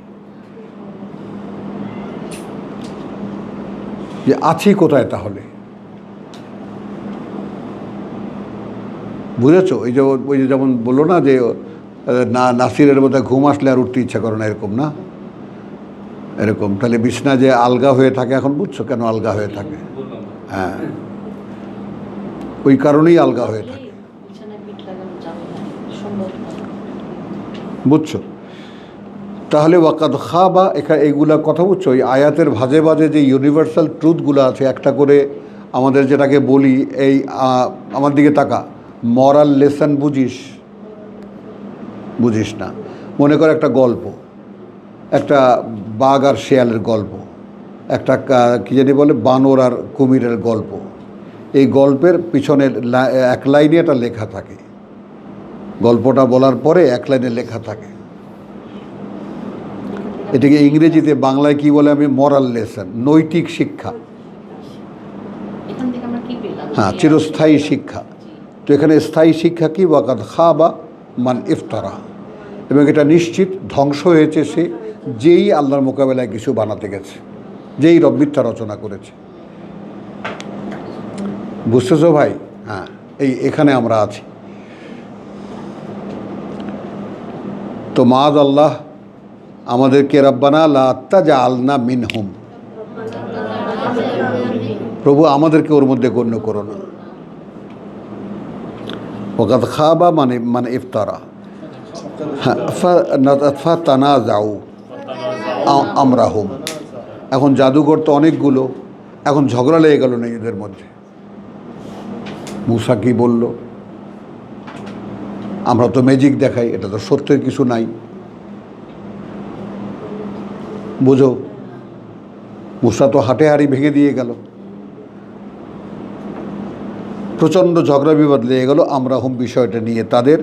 যে আছি কোথায় তাহলে। বুঝেছো? ওই যে যেমন বললো না যে নাসিরের মধ্যে ঘুম আসলে আর উঠতে ইচ্ছা করে না, এরকম না? এরকম। তাহলে বিছনা যে আলগা হয়ে থাকে, এখন বুঝছো কেন আলগা হয়ে থাকে? হ্যাঁ, ওই কারণেই আলগা হয়ে থাকে, বুঝছো? তাহলে ওয়াকাদ খাবা, এইগুলা কথা বুঝছো, ওই আয়াতের ভাজে ভাজে যে ইউনিভার্সাল ট্রুথগুলো আছে, একটা করে আমাদের যেটাকে বলি, এই আমার দিকে তাকা, মরাল লেসন বুঝিস? বুঝিস না। মনে কর একটা গল্প, একটা বাঘ আর শেয়ালের গল্প, একটা কী জানি বলে বানর আর কুমিরের গল্প। এই গল্পের পিছনে এক লাইনে একটা লেখা থাকে, গল্পটা বলার পরে এক লাইনে লেখা থাকে। এটাকে ইংরেজিতে, বাংলায় কি বলে আমি, মরাল লেসন, নৈতিক শিক্ষা। হ্যাঁ, চিরস্থায়ী শিক্ষা। তো এখানে স্থায়ী শিক্ষা কি? ওয়াকাদ খাবা মান ইফতারা, এবং এটা নিশ্চিত ধ্বংস হয়েছে সে যেই আল্লাহর মোকাবেলায় কিছু বানাতে গেছে, যেই মিথ্যা রচনা করেছে। বুঝতেছো ভাই? হ্যাঁ, এখানে আমরা আছি। তো মাদ আল্লাহ আমাদেরকে রব্বানা লা তাজআলনা মিনহুম, প্রভু আমাদেরকে ওর মধ্যে গণ্য করো না। ওয়াকাদ খাবা মানে ইফতারা। হ্যাঁ, ফাতানাজাউ আমরাহুম, এখন জাদুঘর তো অনেকগুলো, এখন ঝগড়া লেগে গেল নিজেদের মধ্যে। মূসা কি বলল? আমরা তো ম্যাজিক দেখাই, এটা তো সত্যের কিছু নাই, বুঝো? মূসা তো হাটে হাড়ি ভেঙে দিয়ে গেল, প্রচণ্ড ঝগড়া বিবাদ লেগে গেল আমরাহুম বিষয়টা নিয়ে, তাদের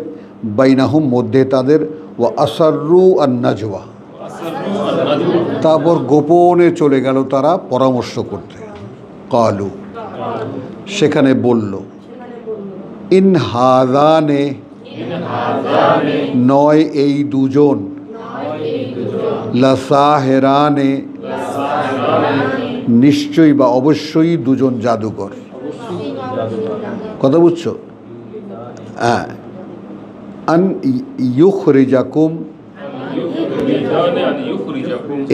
বাইনাহুম মধ্যে তাদের, ও আসারু আর নাজওয়া, তারপর গোপনে চলে গেল তারা পরামর্শ করতে। কালু, সেখানে বলল, ইন হাযানে, নয় এই দুজন, লাসাহেরানে, নিশ্চয়ই বা অবশ্যই দুজন জাদুকর। কথা বুঝছো? হ্যাঁ, আন ইউখরিজাকুম,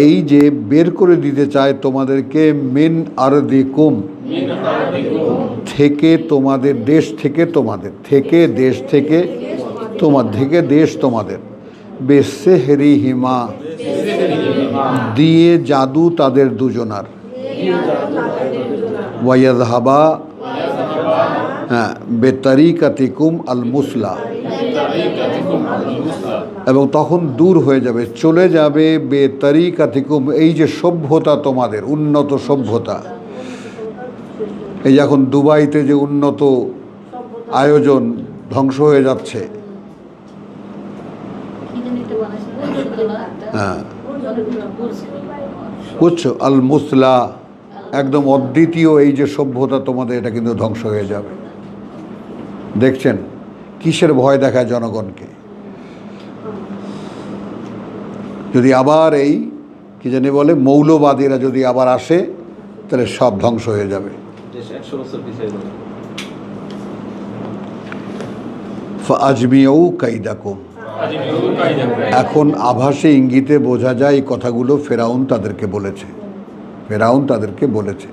এই যে বের করে দিতে চায় তোমাদেরকে, মিন আরদিকুম, থেকে তোমাদের দেশ থেকে, তোমাদের থেকে দেশ থেকে, দেশ তোমাদের, বেসেহরিহিমা, দিয়ে জাদু তাদের দুজনার, ওয়ায়াযহাবা, হ্যাঁ, বেতারিকাতিকুম আল মুসলা, এবং তখন দূর হয়ে যাবে, চলে যাবে বেতারিকাতিকুম, এই যে সভ্যতা তোমাদের, উন্নত সভ্যতা, এই যে এখন দুবাইতে যে উন্নত আয়োজন ধ্বংস হয়ে যাচ্ছে, হ্যাঁ বুঝছো, আল মুসলা, একদম অদ্বিতীয় এই যে সভ্যতা তোমাদের, এটা কিন্তু ধ্বংস হয়ে যাবে। দেখছেন কিসের ভয় দেখায় জনগণকে? যদি আবার এই কি জানি বলে মৌলবাদীরা যদি আবার আসে, তাহলে সব ধ্বংস হয়ে যাবে। দেশ 100 বছর পিছিয়ে যাবে। ফাজমিউ কাইদাকুম, এখন আভাসে ইঙ্গিতে বোঝা যায় এই কথাগুলো ফেরাউন তাদেরকে বলেছে, ফেরাউন তাদেরকে বলেছে।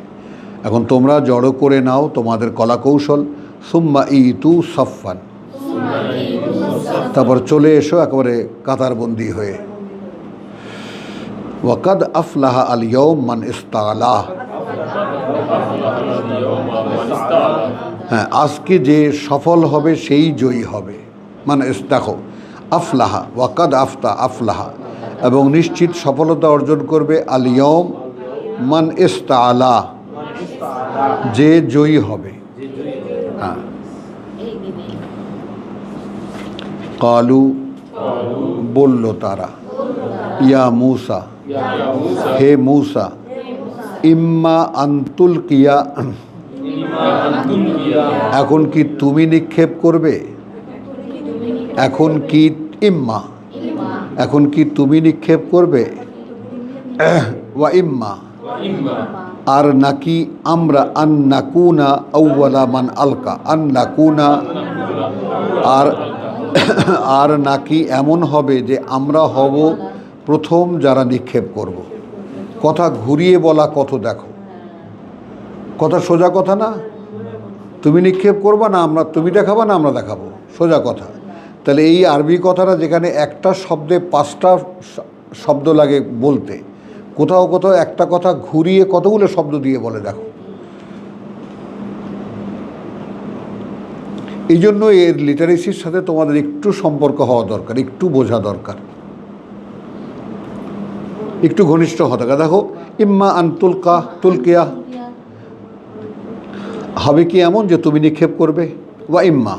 এখন তোমরা জড়ো করে নাও তোমাদের কলাকৌশল, সুম্মা ইতু সাফফান, তারপর চলে এসো একেবারে কাতারবন্দি হয়ে। ওয়াকাদ আফলাহা আল ইয়াউম মান ইস্তালাহ, হ্যাঁ আজকে যে সফল হবে সেই জয়ী হবে। মানে দেখো আফলাহা, ওয়াকাদ আফতা আফলাহা, এবং নিশ্চিত সফলতা অর্জন করবে আল ইয়াউম মান ইস্তালা, যে জয়ী হবে। হ্যাঁ কালু, বলল তারা, ইয়া মূসা, হে মূসা, ইম্মা আন্তুল কিয়া, এখন কি তুমি নিক্ষেপ করবে? এখন কি ইম্মা, এখন কি তুমি নিক্ষেপ করবে? ওয়া ইম্মা, আর নাকি আমরা, আন্নাকুনা আউওয়ালা মান আলকা, আন্নাকুনা, আর নাকি এমন হবে যে আমরা হব প্রথম যারা নিক্ষেপ করব। কথা ঘুরিয়ে বলা কত, দেখো কথা সোজা কথা না, তুমি নিক্ষেপ করবা না আমরা, তুমি দেখাবা না আমরা দেখাবো, সোজা কথা। তাহলে এই আরবি কথাটা যেখানে একটা শব্দে 5টা শব্দ লাগে বলতে, কোথাও কোথাও একটা কথা ঘুরিয়ে কতগুলো শব্দ দিয়ে বলে, দেখো। এই জন্য এর লিটারেসির সাথে তোমাদের একটু সম্পর্ক হওয়া দরকার, একটু বোঝা দরকার, একটু ঘনিষ্ঠ হওয়া দরকার। দেখো ইম্মা আন্তুলকা, তুলকিয়া হবে কি এমন যে তুমি নিক্ষেপ করবে, ওয়া ইম্মা,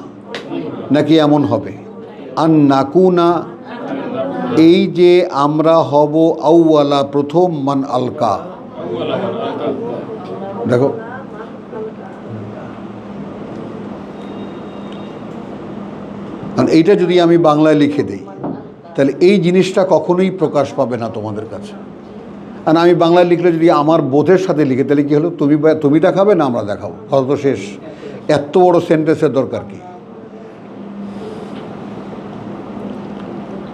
নাকি এমন হবে আন নাকুনা, এই যে আমরা হব আউওয়ালা প্রথম, মান আলকা, দেখো এইটা যদি আমি বাংলায় লিখে দিই তাহলে এই জিনিসটা কখনোই প্রকাশ পাবে না তোমাদের কাছে। আর আমি বাংলায় লিখলে যদি আমার বোধের সাথে লিখে, তাহলে কি হলো, তুমি দেখাবে না আমরা দেখাবো, কথা তো শেষ। এত বড় সেন্টেন্সের দরকার কি,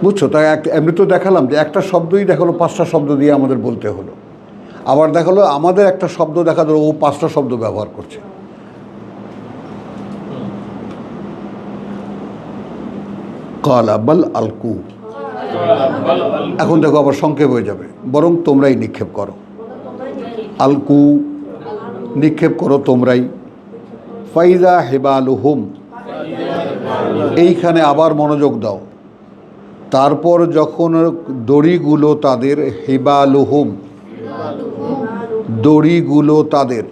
বুঝছো? তাই এমনি তো দেখালাম যে একটা শব্দই দেখালো, 5টা শব্দ দিয়ে আমাদের বলতে হলো। আবার দেখালো আমাদের একটা শব্দ দেখা দিল, ও 5টা শব্দ ব্যবহার করছে। কালা বাল আলকু, এখন দেখো আবার সংক্ষেপ হয়ে যাবে, বরং তোমরাই নিক্ষেপ করো। আলকু, নিক্ষেপ করো তোমরাই। ফাইদা হেবালুহুম, এইখানে আবার মনোযোগ দাও। তারপর যখন দড়িগুলো তাদের, হেবালুহুম, দড়িগুলো তাদের,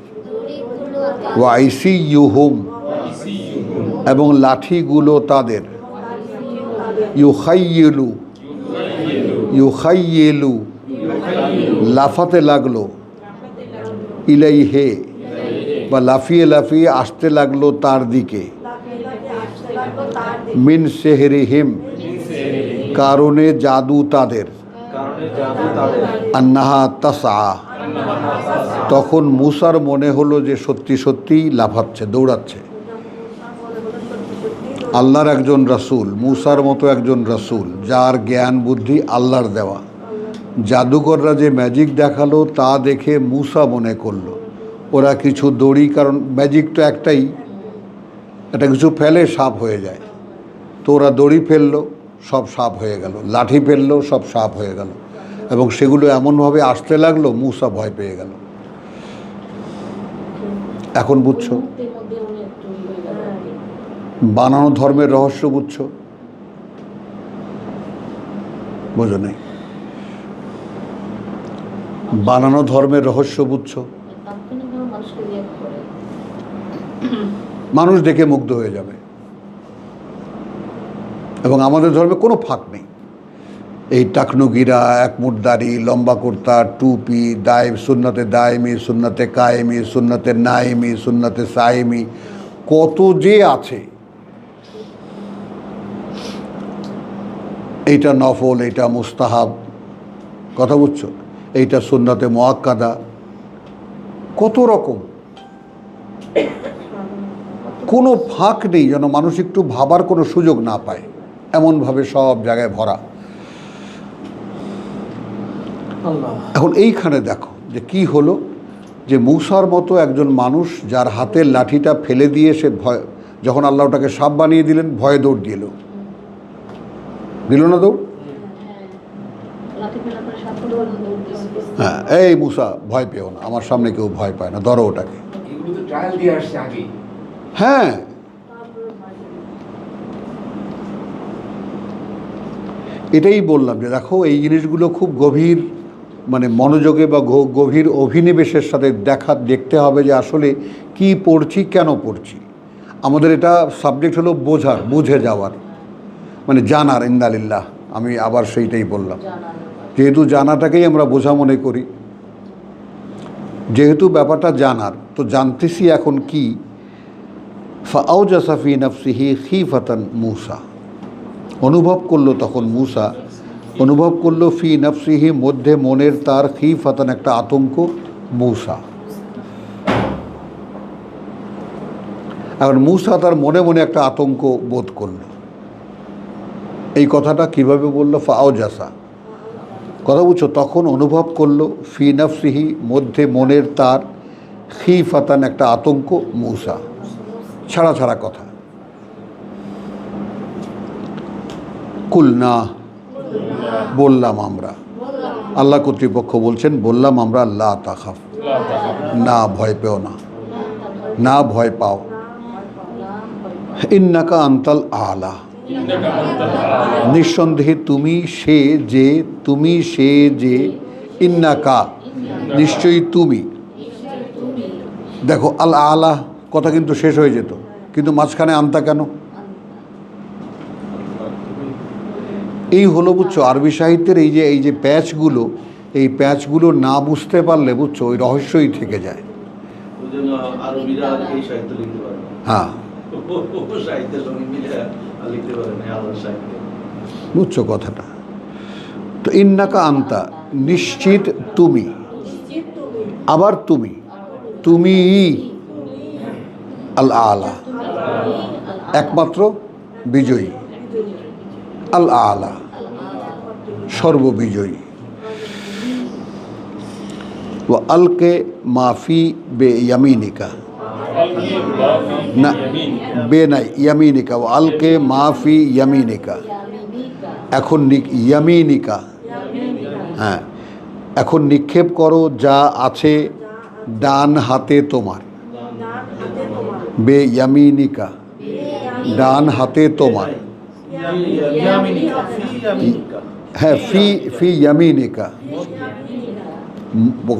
ওয়াইসিয়ুহুম, এবং লাঠিগুলো তাদের, ইউখাইয়েলু, ইউখাইয়েলু, লাফাতে লাগলো, ইলাইহে, বা লাফিয়ে লাফিয়ে আসতে লাগলো তার দিকে, মিন সেহরিহিম, কারণে জাদু তাদের, আন্নাহা তাসআ, তখন মূসার মনে হলো যে সত্যি সত্যিই লাফাচ্ছে, দৌড়াচ্ছে। আল্লাহর একজন রাসূল, মূসার মতো একজন রাসূল, যার জ্ঞান বুদ্ধি আল্লাহর দেওয়া, জাদুকররা যে ম্যাজিক দেখালো তা দেখে মূসা মনে করলো ওরা কিছু দড়ি, কারণ ম্যাজিক তো একটাই, একটা কিছু ফেলে সাপ হয়ে যায়, তো ওরা দড়ি ফেললো, সব সাপ হয়ে গেল, লাঠি ফেললো, সব সাপ হয়ে গেল, এবং সেগুলো এমনভাবে আসতে লাগলো মূসা ভয় পেয়ে গেল। এখন বুঝছো বানানো ধর্মের রহস্য, বুঝছো? বোঝো নাই, বানানো ধর্মের রহস্য বুঝছো? তাৎক্ষণিকভাবে মানুষকে রিয়াক্ট করে। মানুষ দেখে মুগ্ধ হয়ে যাবে। এবং আমাদের ধর্মে কোনো ফাঁক নেই। এই টাকনুগিরা, একমুট দাড়ি, লম্বা কুর্তা, টুপি, সুন্নতে দায়মি, সুন্নতে কায়েমি, সুন্নতে নাইমি, সুন্নতে সাইমি, কত যে আছে। এইটা নফল, এইটা মুস্তাহাব, কথা বুঝছো? এইটা সুন্নতে মুআক্কাদা, কত রকম। কোনো ফাঁক নেই যেন মানুষ একটু ভাবার কোনো সুযোগ না পায়, এমনভাবে সব জায়গায় ভরা। আল্লাহ এখন এইখানে দেখো যে কি হলো, যে মূসার মতো একজন মানুষ যার হাতের লাঠিটা ফেলে দিয়ে সে ভয়, যখন আল্লাহ ওটাকে সাপ বানিয়ে দিলেন, ভয়ে দৌড় দিল না দৌড়? লাঠি ফেলার পরে সাপ দৌড় দিয়েছে। হ্যাঁ, এই মূসা ভয় পেও না, আমার সামনে কেউ ভয় পায় না, ধরো ওটাকে। এগুলো তো ট্রায়াল দিয়ে আসছে আগে। হ্যাঁ, এটাই বললাম যে দেখো এই জিনিসগুলো খুব গভীর মানে মনোযোগে বা গভীর অভিনিবেশের সাথে দেখতে হবে যে আসলে কি পড়ছি, কেন পড়ছি। আমাদের এটা সাবজেক্ট হলো বোঝার, বুঝে যাওয়ার, মানে জানার। ইন্দালিল্লাহ, আমি আবার সেইটাই বললাম, যেহেতু জানাটাকেই আমরা বোঝা মনে করি, যেহেতু ব্যাপারটা জানার, তো জানতেছি এখন কি। ফাআওজাসা ফি নাফসিহি খিফাতান মূসা, অনুভব করলো তখন মূসা, অনুভব করলো ফি নাফসিহি, মধ্যে মনের তার, খিফাতান একটা আতঙ্ক, মূসা। এখন মূসা তার মনে মনে একটা আতঙ্ক বোধ করলো। এই কথাটা কিভাবে বললো? ফাআওজাসা, কথা বুঝছো? তখন অনুভব করলো, ফি নাফসিহি, মধ্যে মনের তার, খিফাতান একটা আতঙ্ক, মূসা। ছাড়া ছাড়া কথা। কুলনা, বললাম আমরা, আল্লাহ কর্তৃপক্ষ বলছেন বললাম আমরা, লা তাখাফ, না ভয় পেও না, না ভয় পাও, ইন্নাকা আনতাল আলা, নিঃসন্দেহে তুমি সে যে, তুমি সে যে, ইন্নাকা নিশ্চয়ই তুমি। দেখো আল আলা কথা কিন্তু শেষ হয়ে যেত, কিন্তু মাঝখানে আনতা কেন? এই হলো বুঝছো আরবি সাহিত্যের এই যে প্যাচগুলো, এই প্যাচগুলো না বুঝতে পারলে বুঝছো ওই রহস্যই থেকে যায়। ওই জন্য আরবিরা এই সাহিত্য লিখতে পারে না। হ্যাঁ, ও সাহিত্যের সঙ্গে মিলে আর লিখতে পারে না আল্লাহর সাহিত্যে। বুঝছো কথাটা? তো ইন্নাকা আনতা, নিশ্চিত তুমি, আবার তুমি, তুমি আল আলা, একমাত্র বিজয়ী, আল আলা সর্ববিজয়ী। ও আলকে মাফি বে ইয়ামিনিকা, না বে নাই, ইয়ামিনিকা, ও আলকে মাফি ইয়ামিনিকা, এখন ইয়ামিনিকা, হ্যাঁ, এখন নিক্ষেপ করো যা আছে ডান হাতে তোমার, বে ইয়ামিনিকা, ডান হাতে তোমার, ইয়ামিনিকা, ফি ইয়ামিনিকা, হ্যাঁ, ফি ফি ইয়ামিনিকা,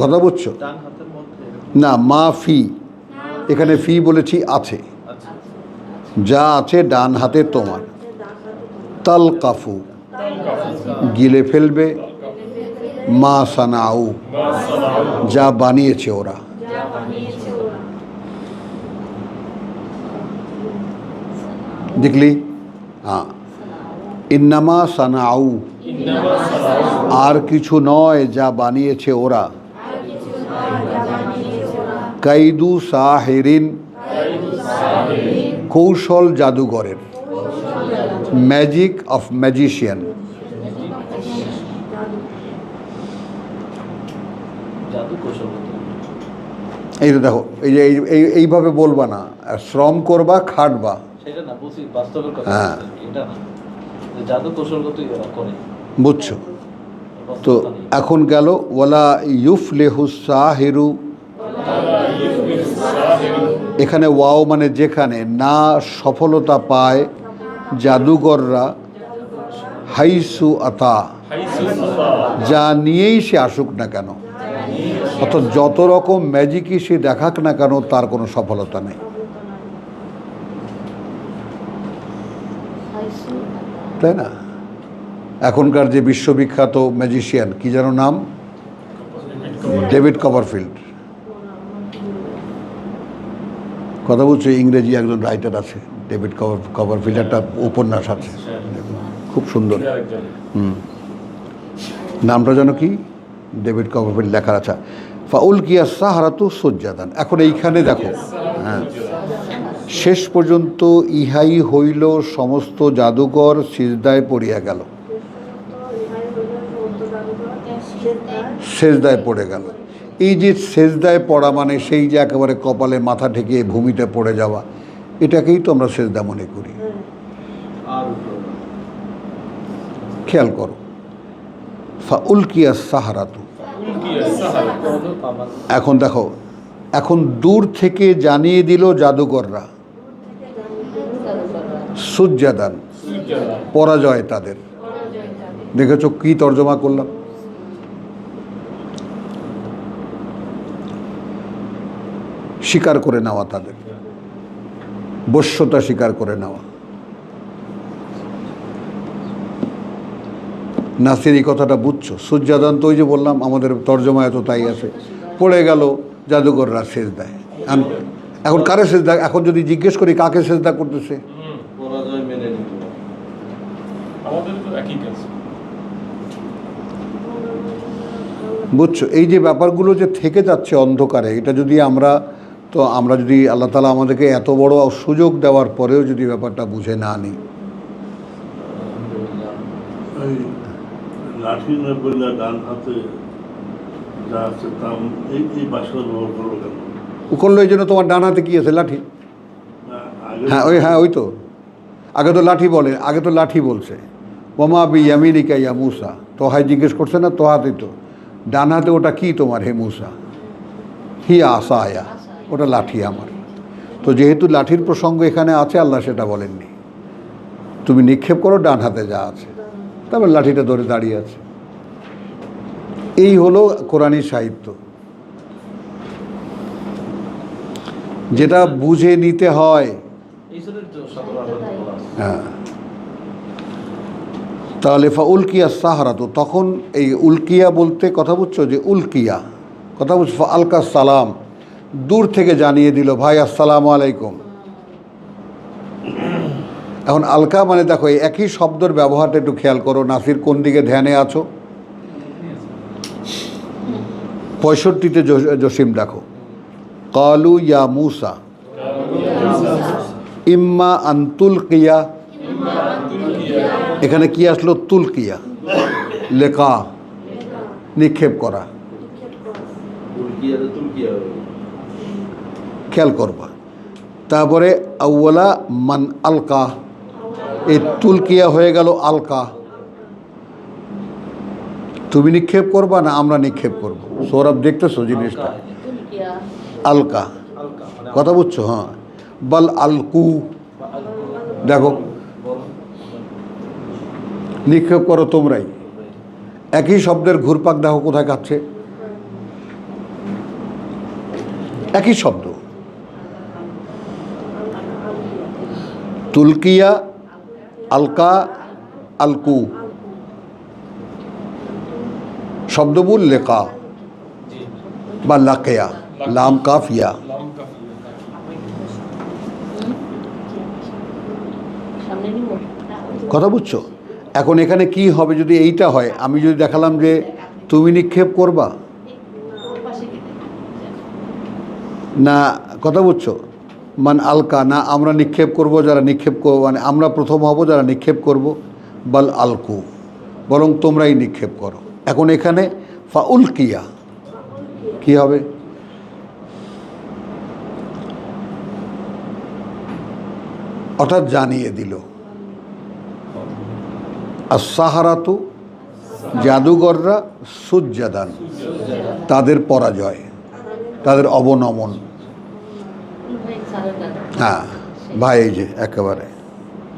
কথা বুঝছো? ডান হাতের মধ্যে। না, মা ফি, এখানে ফি বলেছি আছে, আচ্ছা, যা আছে ডান হাতে তোমার, তাল কাফু গিলে ফেলবে, মা সানাউ যা বানিয়েছে ওরা। দেখলি? হ্যাঁ, ইন্নামা সানাউ, আর কিছু নয় যা বানিয়েছে ওরা, কাইদু সাহেরিন, কৌশল জাদুঘরের, ম্যাজিক অফ ম্যাজিশিয়ান। জাদু কৌশল হতো। এই তো দেখো, এই যে এইভাবে বলবা না, শ্রম করবা, খাটবা। সেটা না বুঝি, বাস্তবের কথা হ্যাঁ। এটা না যে জাদু কৌশলগতই ওরা করে, বুঝছো? তো বাস্তবতা নেই। এখন গেল ওয়ালা ইউফলিহু সাহিরু, এখানে ওয়াও মানে যেখানে, না সফলতা পায় জাদুঘররা, হাইসু আতা, যা নিয়েই সে আসুক না কেন, অর্থাৎ যত রকম ম্যাজিকই সে দেখাক না কেন তার কোনো সফলতা নেই। তাই না? এখনকার যে বিশ্ববিখ্যাত ম্যাজিশিয়ান কি যেন নাম, ডেভিড কপারফিল্ড, কথা বলছে, ইংরেজি একজন রাইটার আছে, ডেভিড কপারফিল্ড, একটা উপন্যাস আছে, খুব সুন্দর। নামটা যেন কি, ডেভিড কপারফিল্ড লেখার। আচ্ছা, ফাউল কিয়া সাহারাতু সুজ্জাদান। এখন এইখানে দেখো, হ্যাঁ, শেষ পর্যন্ত ইহাই হইল সমস্ত জাদুকর সিজদায় পড়িয়া গেল, সেজদায় পড়ে গেল। এই যে সেজদায় পড়া মানে সেই যে একেবারে কপালে মাথা ঠেকিয়ে ভূমিতে পড়ে যাওয়া, এটাকেই তো আমরা সেজদা মনে করি। আর খেয়াল করো, ফাউল কিয়া সাহারাতু। এখন দেখো, এখন দূর থেকে জানিয়ে দিল জাদুকররা, সুজ্জাদান, পরাজয় তাদের। দেখেছো কি তর্জমা করলাম? স্বীকার করে নেওয়া, তাদের বশ্যতা স্বীকার করে নেওয়া। নাসির এই কথাটা বুঝছো? সুজ্জাদান তো ওই যে বললাম আমাদের তর্জমায় তো তাই আছে, পড়ে গেল জাদুকররা সেজদায়। এখন কারে সেজদা, এখন যদি জিজ্ঞেস করি কাকে সেজদা করতেছে, পরাজয় মেনে নিল। আমাদের তো একই কাজ। বুঝছো? এই যে ব্যাপারগুলো যে থেকে যাচ্ছে অন্ধকারে, এটা যদি আমরা যদি আল্লাহ তাআলা আমাদেরকে এত বড় সুযোগ দেওয়ার পরেও যদি ব্যাপারটা বুঝে না নিই। এই লাঠি না বললে ডান হাতে যা আছে তা এই বাসার ব্যবহার করলো কেন? করলো এই জন্য, তোমার ডান হাতে কি আছে? লাঠি। হ্যাঁ ওই তো, আগে তো লাঠি বলে, আগে তো লাঠি বলছে, ওমা বি ইয়ামিনিকা ইয়া মূসা। তোহাই জিজ্ঞেস করছে না, তোহাতেই তো, ডান হাতে ওটা কি তোমার হে মূসা? হিয়া আসা আয়া, ওটা লাঠি আমার। তো যেহেতু লাঠির প্রসঙ্গ এখানে আছে, আল্লাহ সেটা বলেননি, তুমি নিক্ষেপ করো ডান হাতে যা আছে, তারপর লাঠিটা ধরে দাঁড়িয়ে আছে। এই হলো কোরআনী সাহিত্য, যেটা বুঝে নিতে হয়। হ্যাঁ, তাহলে উলকিয়া সাহারা, তো তখন এই উলকিয়া বলতে কথা বুঝছো, যে উলকিয়া কথা বুঝছো, আলকা সালাম, দূর থেকে জানিয়ে দিল, ভাই আসসালামু আলাইকুম। এখন আলকা মানে দেখো, এই একই শব্দের ব্যবহারটা একটু খেয়াল করো। নাসির কোন দিকে ধ্যানে আছো? 65-তে জসিম দেখো, কালু ইয়া মূসা ইম্মা আন্তুল কিয়া। এখানে কি আসলো? তুলকিয়া, লেখা, নিক্ষেপ করা। খেয়াল করবা। তারপরে আউয়ালা মান আলকা, এই তুলকিয়া হয়ে গেল আলকা। তুমি নিক্ষেপ করবা না আমরা নিক্ষেপ করবো? সৌরভ দেখতেছো জিনিসটা? আলকা, কথা বুঝছো? হ্যাঁ, বল আলকু, দেখো নিক্ষেপ করো তোমরাই। একই শব্দের ঘুরপাক দেখো কোথায় কাটছে, একই শব্দ। তুলকিয়া, আলকা, আলকু, শব্দবুল লেখা বা লাকেয়া, লাম কাফিয়া। কথা বুঝছো? এখন এখানে কি হবে যদি এইটা হয়? আমি যদি দেখালাম যে তুমি নিক্ষেপ করবা না, কথা বুঝছো, মান আলকা, না আমরা নিক্ষেপ করব, যারা নিক্ষেপ করবো মানে আমরা প্রথম হব যারা নিক্ষেপ করব, বল আলকু, বরং তোমরাই নিক্ষেপ করো। এখন এখানে ফাউল কিয়া কি হবে? অর্থাৎ জানিয়ে দিল। আর সাহারাতু, জাদুঘররা, সুজ্জাদান, তাদের পরাজয়, তাদের অবনমন। হ্যাঁ ভাই, এই যে একেবারে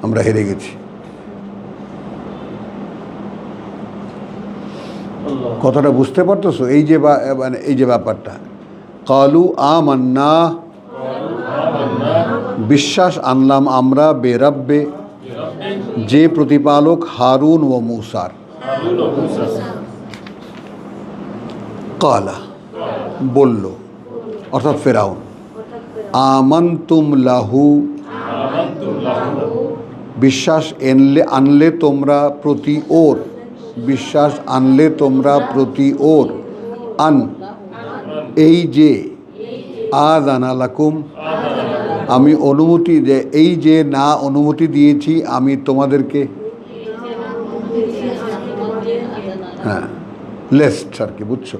আমরা হেরে গেছি। আল্লাহ কথাটা বুঝতে পারতেছো? এই যে মানে এই যে ব্যাপারটা, কালু আমান্না, বিশ্বাস আনলাম আমরা, বেরাব্বে, যে প্রতিপালক হারুন ও মূসার। কালা, বলল, অর্থাৎ ফেরাউন, আমানতুম লাহু, বিশ্বাস আনলে তোমরা প্রতি ওর, বিশ্বাস আনলে তোমরা প্রতি ওর, আন, এই যে, আযানা লাকুম, আমি অনুমতি এই যে না অনুমতি দিয়েছি আমি তোমাদেরকে, হ্যাঁ লেস্ট আর কি, বুঝছো?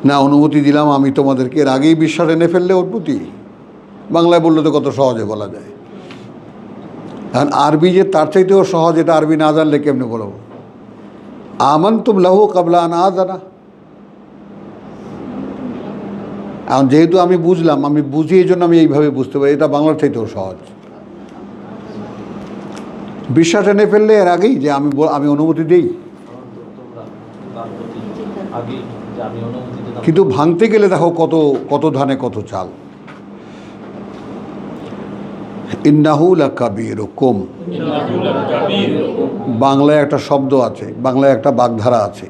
না অনুমতি দিলাম আমি তোমাদেরকে, এর আগেই বিশ্বাস এনে ফেললে ওর প্রতি। বাংলায় বললে তো কত সহজে বলা যায়, কারণ আরবি যে তার চাইতেও সহজ, এটা আরবি না জানলে কেমনে বলবো? আমানতুম লাহু কাবলা আন আযানা। এখন যেহেতু আমি বুঝলাম, আমি বুঝি এই জন্য আমি এইভাবে বুঝতে পারি, এটা বাংলার চাইতেও সহজ। বিশ্বাস এনে ফেললে এর আগেই যে আমি অনুমতি দিই, তোমরা তার প্রতি আগে যে আমি অনুমতি দিলাম। কিন্তু ভাঙতে গেলে দেখো কত কত ধানে কত চাল। ইন্নাহু লাকাবীরুকুম, বাংলায় একটা শব্দ আছে, বাংলায় একটা বাগধারা আছে,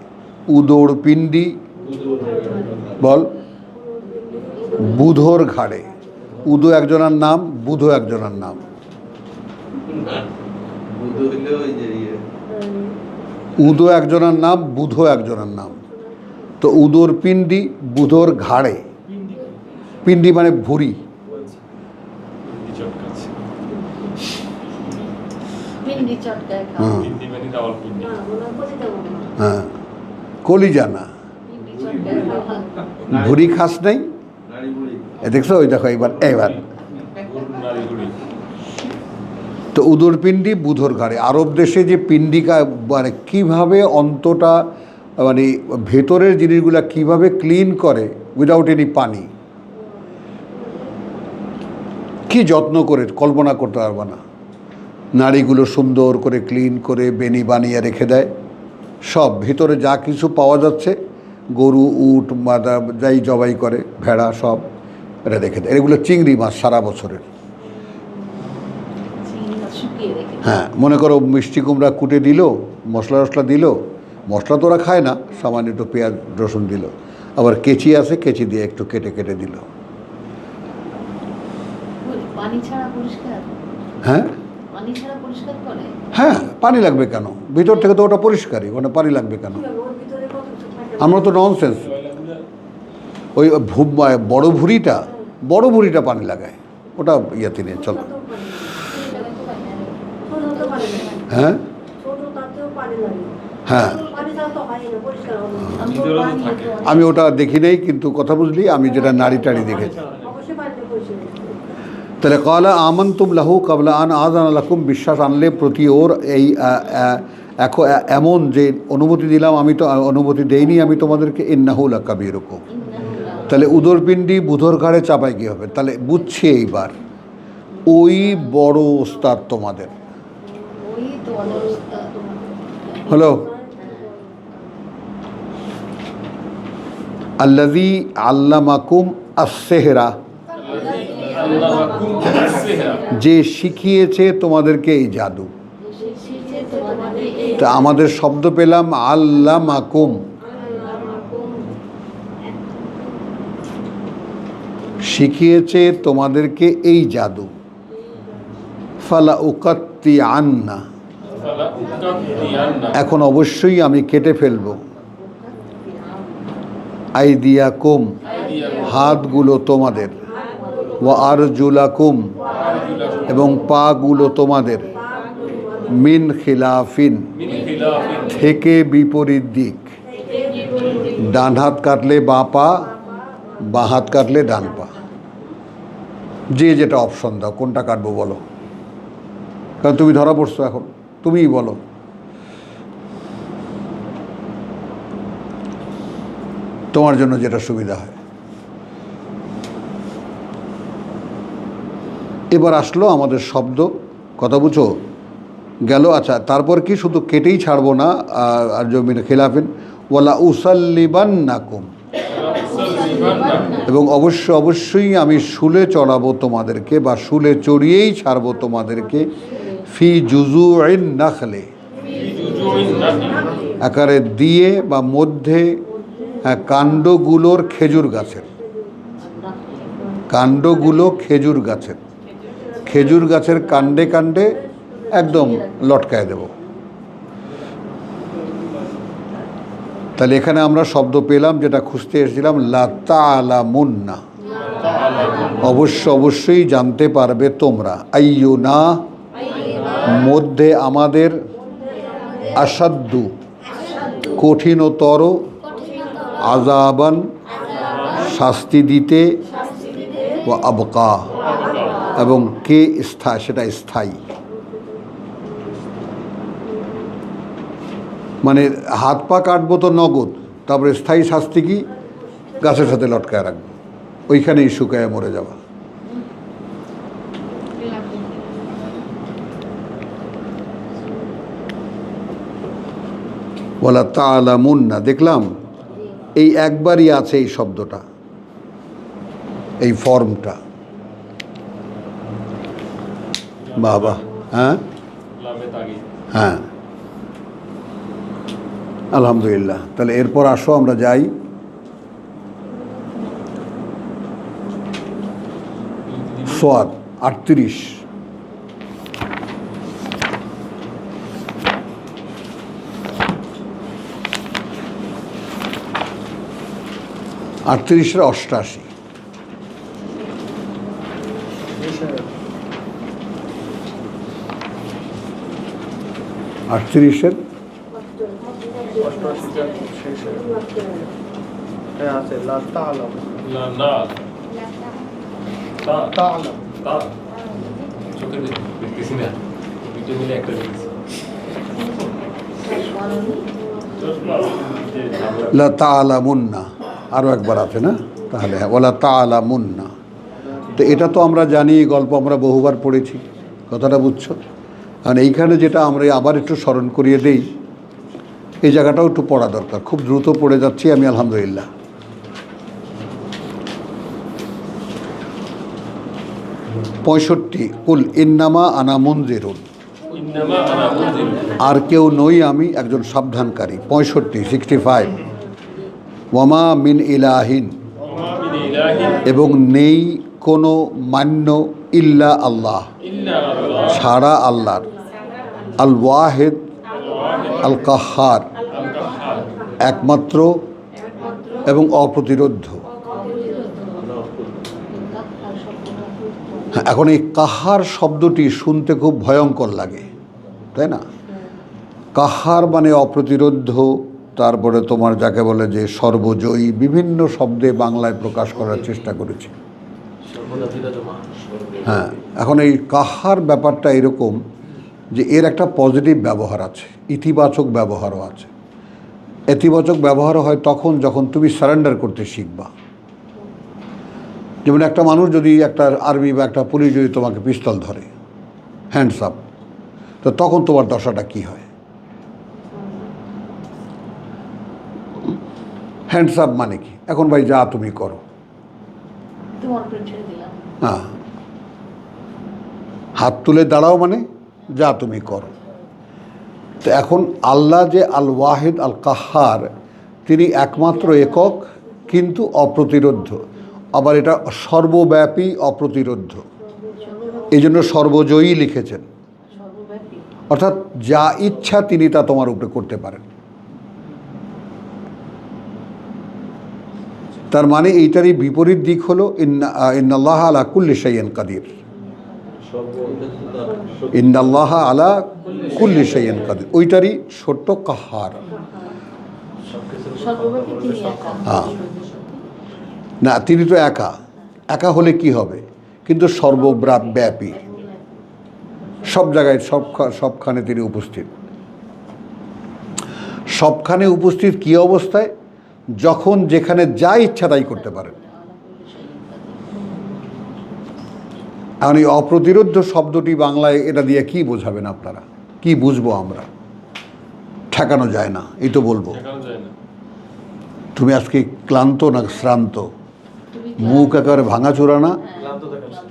উদর পিণ্ডি, বল, বুধোর ঘাড়ে। উদো একজনের নাম, বুধো একজনের নাম। বুদ্ধ হইলে ওই যে উদো একজনের নাম, বুধো একজনের নাম। তো উদোর পিণ্ডি, বুধোর ঘাড়ে। পিণ্ডি মানে ভুঁড়ি। পিন্ডি চটকায় হুম। খাওয়া। ওনার কলিজা মনে হয়। হ্যাঁ, কলিজা না, পিন্ডি চটকায় খাওয়া। ভুঁড়ি খাস নাই? নারী বুড়ি দেখছো? ওই দেখো এইবার এইবার নারীগুড়ি। তো উদর পিণ্ডি, বুধোর ঘাড়ে। আরব দেশে যে পিণ্ডিকা মানে কীভাবে অন্তটা মানে ভেতরের জিনিসগুলা কিভাবে ক্লিন করে উইদাউট এনি পানি, কি যত্ন করে কল্পনা করতে পারবে না। নাড়িগুলো সুন্দর করে ক্লিন করে বেনি বানিয়ে রেখে দেয়, সব ভিতরে যা কিছু পাওয়া যাচ্ছে, গরু, উট, মাদা যাই জবাই করে, ভেড়া, সব এটা রেখে দেয়। এগুলো চিংড়ি মাছ সারা বছরের। চিংড়ি মাছ শুকিয়ে রেখে। হ্যাঁ, মনে করো মিষ্টি কুমড়া কুটে দিল, মশলা টশলা দিল, মশলা তো ওরা খায় না, সামান্য একটু পেঁয়াজ রসুন দিল, আবার কেচি আছে, কেচি দিয়ে একটু কেটে কেটে দিল। পানি ছাড়া পরিষ্কার? হ্যাঁ পানি ছাড়া পরিষ্কার করে? হ্যাঁ, পানি লাগবে কেন? ভিতর থেকে তো ওটা পরিষ্কারই, ওটা পানি লাগবে কেন? ওর ভিতরে কত কিছু থাকে। আমরা তো ননসেন্স। ওই বড় ভুঁড়িটা পানি লাগায়, ওটা ইয়েতে নিয়ে চলো। ছোট তো পানি লাগে। হ্যাঁ ছোট তাতেও পানি লাগে। হ্যাঁ, পানি ছাড়া তো হয় না, পরিষ্কার হবে না। ভিতরে তো থাকে। আমি ওটা দেখি নেই, কিন্তু কথা বুঝলি, আমি যেটা নাড়ি টাড়ি দেখেছি। অবশ্যই পানিতে পরিষ্কার হবে। তাহলে কালা আমানতুম লাহু কাবলা আন আযানা লাকুম, বিশ্বাস আনলে প্রতি ওর, এই এখন এমন যে অনুমতি দিলাম, আমি তো অনুমতি দেইনি আমি তোমাদেরকে, ইন্নাহু লাকাবীরুকুম। তাহলে উদরপিণ্ডি বুধর ঘাড়ে চাপায় কী হবে? তাহলে বুঝছি এইবার, ওই বড় ওস্তাদ তোমাদের ওই তো অবস্থা তোমার। হলো, আল্লাযী আল্লামাকুম আস-সিহরা, যে শিখিয়েছে তোমাদেরকে এই জাদু। শিখিয়েছে তোমাদের এই তা আমাদের শব্দ পেলাম আল্লামাকুম, শিখিয়েছে তোমাদেরকে এই জাদু। ফালা উকাত্তি আন্না, এখন অবশ্যই আমি কেটে ফেলবো, আইদিয়াকুম, হাতগুলো তোমাদের, ওয়া আরজুলাকুম, এবং পাগুলো তোমাদের, মিন খিলাফিন, থেকে বিপরীত দিক। ডান হাত কাটলে বাঁ পা, বাঁ হাত কাটলে ডান পা, যে যেটা অপশন দাও, কোনটা কাটবো বলো? কারণ তুমি ধরা পড়ছো, এখন তুমিই বলো। তোমার জন্য যেটা সুবিধা হয়। এবার আসলো আমাদের শব্দ, কথা বুঝো গেল। আচ্ছা, তারপর কি শুধু কেটেই ছাড়বো না, আর জমিনে খেলাফেন, ওয়ালা উসাল্লিবান্নাকুম, এবং অবশ্যই আমি শুলে চড়াবো তোমাদেরকে, বা শুলে চড়িয়েই ছাড়বো তোমাদেরকে, ফি জুজুইন নাখলে, আকারে দিয়ে বা মধ্যে কাণ্ডগুলোর খেজুর গাছের, কাণ্ডগুলো খেজুর গাছের, খেজুর গাছের কাণ্ডে কাণ্ডে একদম লটকায় দেব। তাহলে এখানে আমরা শব্দ পেলাম যেটা খুঁজতে এসেছিলাম, লা তা'লামুন্না, অবশ্যই জানতে পারবে তোমরা, আইয়ুনা, মধ্যে আমাদের, আসাদ্দু, কঠিনতর, আযাবান, শাস্তি দিতে, ও আবকা, এবং কে স্থায়ী, সেটা স্থায়ী। মানে হাত পা কাটবো তো নগদ, তারপরে স্থায়ী শাস্তি কি, গাছের সাথে লটকায় রাখবো, ওইখানেই শুকায় মরে যাওয়া। ওয়ালা তা'লামুন্না, দেখলাম এই একবারই আছে এই শব্দটা, এই ফর্মটা। বাবা, হ্যাঁ হ্যাঁ, আলহামদুলিল্লাহ। তাহলে এরপর আসো আমরা যাই সোয়াদ 38। আটত্রিশের 88, আটত্রিশের হ্যাঁ আছে, লা তা'লাম, না না তা তা'লাম। তা চোখে দেখতেছি না, দুটো মিলে একটা দেখতেছি। লা তা'লামুন্না, আরও একবার আছে না? তাহলে হ্যাঁ, ওয়ালা তা'লামুন্না। তো এটা তো আমরা জানি, এই গল্প আমরা বহুবার পড়েছি, কথাটা বুঝছো? কারণ এইখানে যেটা আমরা আবার একটু স্মরণ করিয়ে দেই, এই জায়গাটাও একটু পড়া দরকার, খুব দ্রুত পড়ে যাচ্ছি আমি, আলহামদুলিল্লাহ। পঁয়ষট্টি, কুল ইন্নামা আনা মুনজিরুন, ইন্নামা আনা মুনজির, আর কেউ নই, আমি একজন সাবধানকারী। 65, 65, ওয়ামা মিন ইলাহিন, ওমা মিন ইলাহিন এবং নেই কোনো মান্য, ইল্লা আল্লাহ, ইল্লা আল্লাহ, ছাড়া আল্লাহর, আল ওয়াহিদ আল কাহ্হার, একমাত্র এবং অপ্রতিরোধ্য। এখন এই কাহ্হার শব্দটি শুনতে খুব ভয়ঙ্কর লাগে, তাই না? কাহ্হার মানে অপ্রতিরোধ্য, তারপরে তোমার যাকে বলে যে সর্বজয়ী, বিভিন্ন শব্দে বাংলায় প্রকাশ করার চেষ্টা করেছি। সর্বদা বিরাজমান। হ্যাঁ, এখন এই কাহ্হার ব্যাপারটা এরকম যে এর একটা পজিটিভ ব্যবহার আছে, ইতিবাচক ব্যবহারও আছে। ইতিবাচক ব্যবহার হয় তখন যখন তুমি সারেন্ডার করতে শিখবা। যেমন একটা মানুষ যদি, একটা আর্মি বা একটা পুলিশ যদি তোমাকে পিস্তল ধরে, হ্যান্ডস আপ, তো তখন তোমার দশাটা কি হয়? হ্যান্ডস আপ মানে কি? এখন ভাই যা তুমি করো, তোমার উপরে ছেড়ে দিলাম। হ্যাঁ, হাত তুলে দাঁড়াও মানে যা তুমি করো। তো এখন আল্লাহ যে আল ওয়াহিদ আল কাহ্হার, তিনি একমাত্র একক কিন্তু অপ্রতিরোধ্য, আবার এটা সর্বব্যাপী অপ্রতিরোধ্য, এই জন্য সর্বজয়ী লিখেছেন। সর্বব্যাপী। অর্থাৎ যা ইচ্ছা তিনি তা তোমার উপরে করতে পারেন। তার মানে এইটারই বিপরীত দিক হলো ইন্নাল্লাহ আলা কুল্লি শাইইন কাদির, ইন্নাল্লাহ আলা কুল্লি শাইইন কাদির, ওইটারই ছোট্ট কাহ্হার। সর্বব্যাপী তিনি একা। হ্যাঁ, না তিনি তো একা, একা হলে কি হবে? কিন্তু সর্বব্যাপী, সব জায়গায় সবখানে তিনি উপস্থিত। সবখানে উপস্থিত কি অবস্থায়? যখন যেখানে যা ইচ্ছা তাই করতে পারেন। এখন এই অপ্রতিরোধ্য শব্দটি বাংলায় এটা দিয়ে কি বোঝাবেন আপনারা? কি বুঝবো আমরা? ঠেকানো যায় না, এই তো বলবো। দেখানো যায় না। তুমি আজকে ক্লান্ত না শ্রান্ত? তুমি মুখ একেবারে ভাঙাচোরা না? ক্লান্ত দেখাচ্ছে।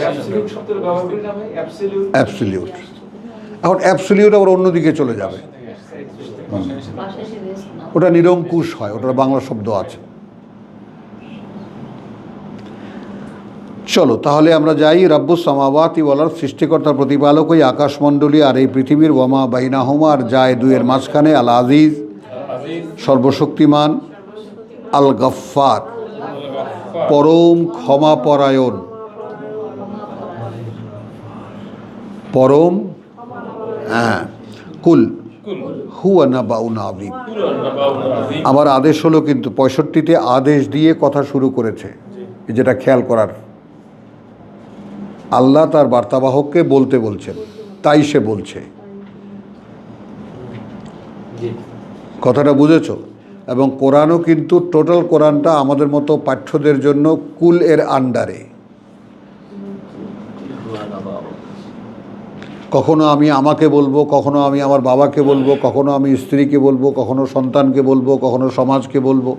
অ্যাবসলিউট শব্দের ব্যবহার করি না ভাই, অ্যাবসলিউট। অ্যাবসলিউট। এখন অ্যাবসলিউট আবার অন্যদিকে চলে যাবে, বাসায় এসে রেস্ট নাও। ওটা নিরঙ্কুশ হয়, ওটার বাংলা শব্দ আছে। চলো তাহলে আমরা যাই। রাব্বুস সামাওয়াতি ওয়াল আরদ, সৃষ্টিকর্তার প্রতিপালক ওই আকাশমণ্ডলী আর এই পৃথিবীর, ওয়ামা বাইনাহুমা, আর যায় দুয়ের মাঝখানে, আল আজিজ সর্বশক্তিমান, আল গফফার পরম ক্ষমাপরায়ণ, পরম হ্যাঁ কুল হুয়া নাবাউন আযীম। আবার আদেশ হলো কিন্তু 65তে আদেশ দিয়ে কথা শুরু করেছে, যেটা খেয়াল করার। আল্লাহ তার বার্তাবাহককে বলতে বলছেন, তাই সে বলছে। জি। কথাটা বুঝেছো? এবং কোরআনও কিন্তু টোটাল কোরআনটা আমাদের মতো পাঠ্যদের জন্য কুল এর আন্ডারে। কখনো আমি আমাকে বলবো, কখনো আমি আমার বাবাকে বলবো, কখনো আমি স্ত্রীকে বলবো, কখনো সন্তানকে বলবো, কখনো সমাজকে বলবো।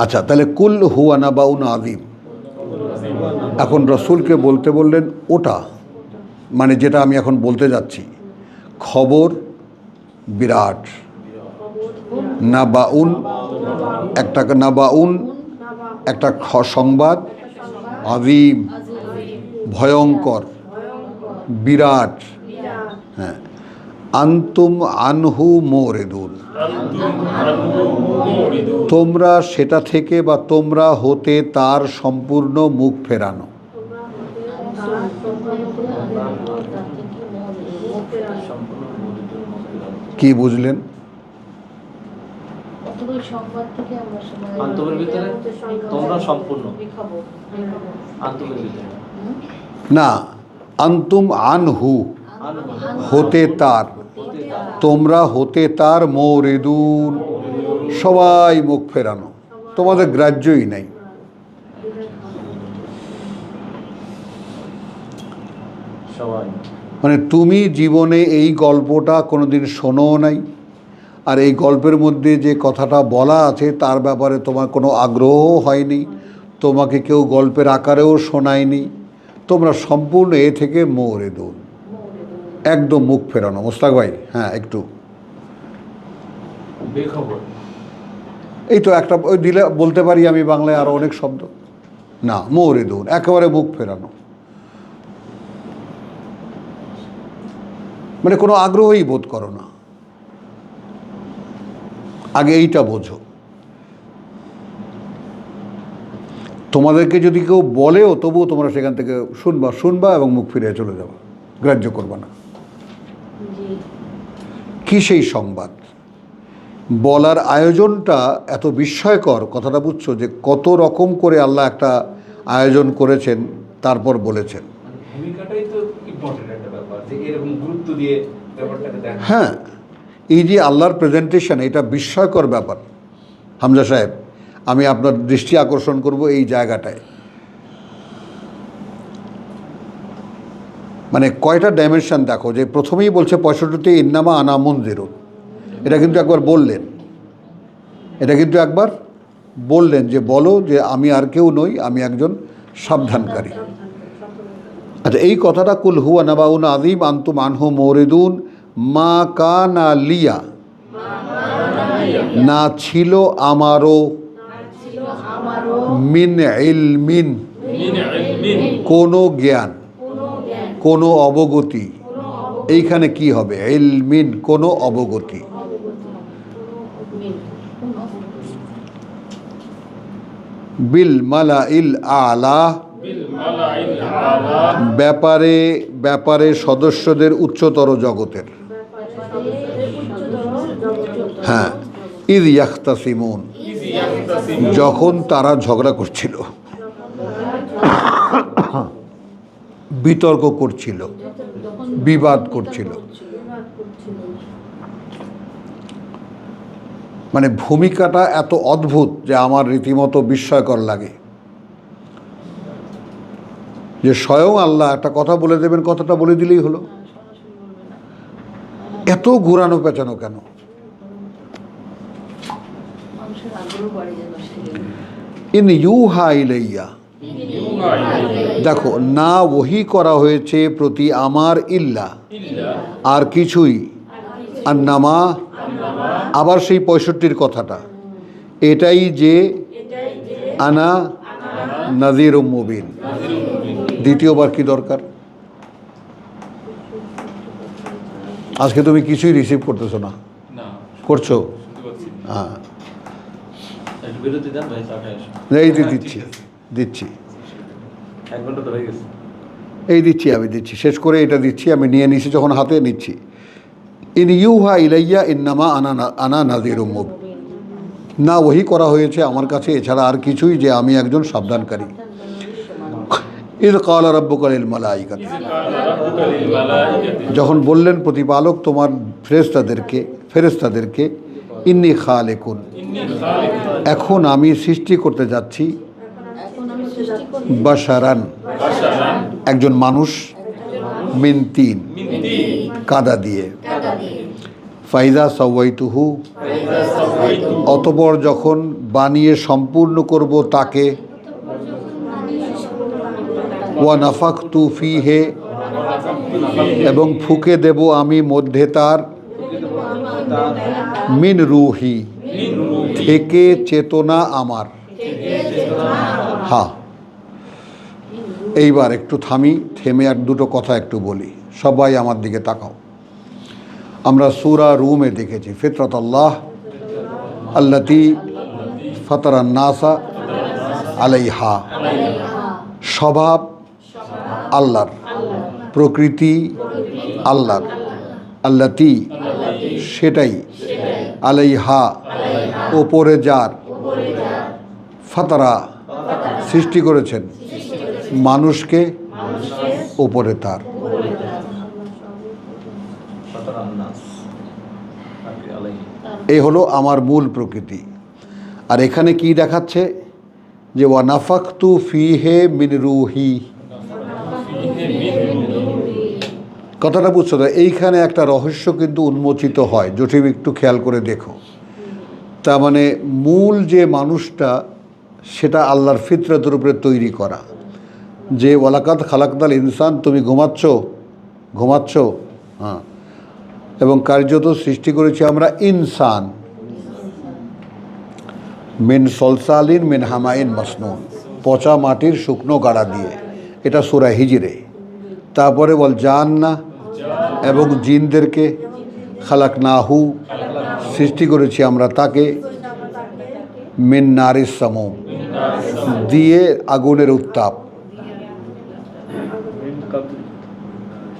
আচ্ছা, তাহলে কুল হুয়া নাবাউন আযীম। এখন রসুলকে বলতে বললেন ওটা, মানে যেটা আমি এখন বলতে যাচ্ছি, খবর বিরাট। নাবাউন একটা, নাবাউন একটা সংবাদ, আযীম ভয়ঙ্কর, বিরাট। হ্যাঁ, আনতুম আনহু মুরিদুন, তোমরা সেটা থেকে বা তোমরা হতে তার সম্পূর্ণ মুখ ফেরানো। কি বুঝলেন? আন্তবের ভিতরে তোমরা সম্পূর্ণ, আন্তবের ভিতরে না, আনতুম আনহু হতে তার, তোমরা হতে তার মুরিদুন, সবাই মুখ ফেরানো, তোমাদের গ্রাহ্যই নাই। সবাই। মানে তুমি জীবনে এই গল্পটা কোনোদিন শোনো নাই, আর এই গল্পের মধ্যে যে কথাটা বলা আছে তার ব্যাপারে তোমার কোনো আগ্রহ হয়নি, তোমাকে কেউ গল্পের আকারেও শোনায়নি, তোমরা সম্পূর্ণ এ থেকে মুরিদুন, একদম মুখ ফেরানো। মোস্তাক ভাই, হ্যাঁ একটু বেখবর। এই তো একটা ওই দিলে বলতে পারি আমি বাংলায় আরও অনেক শব্দ। না, মুরিদুন একেবারে মুখ ফেরানো, মানে কোনো আগ্রহই বোধ করো না। আগে এইটা বোঝো। তোমাদেরকে যদি কেউ বলেও তবুও তোমরা সেখান থেকে শুনবা এবং মুখ ফিরে চলে যাবা, গ্রাহ্য করবা না। কি সেই সংবাদ? বলার আয়োজনটা এত বিস্ময়কর, কথাটা বুঝছো যে কত রকম করে আল্লাহ একটা আয়োজন করেছেন, তারপর বলেছেন। ভূমিকাটাই তো ইম্পর্টেন্ট একটা ব্যাপার, যে এরকম গুরুত্ব দিয়ে ব্যাপারটাকে দেখা। হ্যাঁ, এই যে আল্লাহর প্রেজেন্টেশন, এটা বিস্ময়কর ব্যাপার। হামজা সাহেব, আমি আপনার দৃষ্টি আকর্ষণ করব এই জায়গাটায়। মানে কয়টা ডাইমেনশন দেখো, যে প্রথমেই বলছে 65তে ইন্নামা আনা মুনজিরুন, এটা কিন্তু একবার বললেন, এটা কিন্তু একবার বললেন যে বলো যে আমি আর কেউ নই, আমি একজন সাবধানকারী। আচ্ছা, এই কথাটা কুল হুয়া নাবাউন আযীম আনতুম আনহু মুরিদুন, মা কানা লিয়া, না ছিল আমারও, মিন ইলমিন কোনো জ্ঞান, কোনো অবগতি। এইখানে কি হবে? ইলমিন কোনো অবগতি। বিল মালাইল আলা, ব্যাপারে ব্যাপারে সদস্যদের উচ্চতর জগতের। হ্যাঁ, ইয ইয়াখতাসিমুন, যখন তারা ঝগড়া করছিল, বিতর্ক করছিল, বিবাদ করছিল। মানে ভূমিকাটা এত অদ্ভুত যে আমার রীতিমতো বিস্ময়কর লাগে। যে স্বয়ং আল্লাহ একটা কথা বলে দেবেন, কথাটা বলে দিলেই হলো। সরাসরি বলবে না। এত ঘোরানো পেঁচানো কেন? মানুষের আগ্রহ বাড়ে যেন সে ইন ইউহা ইলাইয়া, দেখো না ওহি করা হয়েছে প্রতি আমার ইল্লা, আর কিছুই, আন্নামা, আবার সেই 65 কথাটা, এটাই যে আনা নাযীরুম মুবিন। দ্বিতীয়বার কি দরকার? আজকে তুমি কিছুই রিসিভ করতেছো না, না করছো? শুনতে পাচ্ছি না। হ্যাঁ, একটু বিরতি দেন ভাই, চা খাই আসুন। এই যে দিচ্ছি দিচ্ছি 1 ঘন্টা তো হয়ে গেছে। এই দিচ্ছি, আমি দিচ্ছি, শেষ করে এটা দিচ্ছি, আমি নিয়ে নিছি যখন হাতে নিচ্ছি। ইন ইউহা ইলাইয়া ইন্নামা আনা নাযীরুম মুবিন, না ওহি করা হয়েছে আমার কাছে এছাড়া আর কিছুই, যে আমি একজন সাবধানকারী। ইয ক্বালা রাব্বুকা লিল মালাইকাতি, যখন বললেন প্রতিপালক তোমার ফেরেশতাদেরকে, ইন্নী খালিকুন, এখন আমি সৃষ্টি করতে যাচ্ছি, এখন আমি সৃষ্টি করি বাশারান, একজন মানুষ, মিন তিন, কাদা দিয়ে, ফাইদা সাওয়াইতুহু, অতঃপর যখন বানিয়ে সম্পূর্ণ করব তাকে, ওয়া নাফাখতু ফীহি, এবং ফুঁকে দেব আমি মধ্যে তার, মিন রূহি, থেকে চেতনা আমার। হ্যাঁ, এইবার একটু থেমে আর দুটো কথা একটু বলি, সবাই আমার দিকে তাকাও। আমরা সূরা রুমে দেখেছি ফিতরাতাল্লাহ আল্লাতী ফাতারান নাসা আলাইহা, স্বভাব আল্লাহর, প্রকৃতি আল্লাহর, আল্লাতী সেটাই, আলাইহা ওপরে যার, ফাতারা সৃষ্টি করেছেন মানুষকে, ওপরে তার। ফাতারান নাস, আকি আলাইহি। এই হলো আমার মূল প্রকৃতি। আর এখানে কি দেখাচ্ছে? যে ওয়া নাফাখতু ফীহি মিন রূহি, কথাটা বুঝছো তো? এইখানে একটা রহস্য কিন্তু উন্মোচিত হয়, জটিল, একটু খেয়াল করে দেখো। তার মানে মূল যে মানুষটা, সেটা আল্লাহর ফিতরতের উপরে তৈরি করা, যে ওয়ালাকাদ খালাকনাল ইনসান, তুমি ঘুমাচ্ছ, হ্যাঁ, এবং কার্যত সৃষ্টি করেছি আমরা ইনসান, মিন সলসালিন মিন হামাইন মাসনুন, পচা মাটির শুকনো গাড়া দিয়ে, এটা সূরা হিজরে। তারপরে বল জান্না, এবং জিনদেরকে, খালাকনাহু সৃষ্টি করেছি আমরা তাকে, মিন নারিস সামুম, দিয়ে আগুনের উত্তাপ,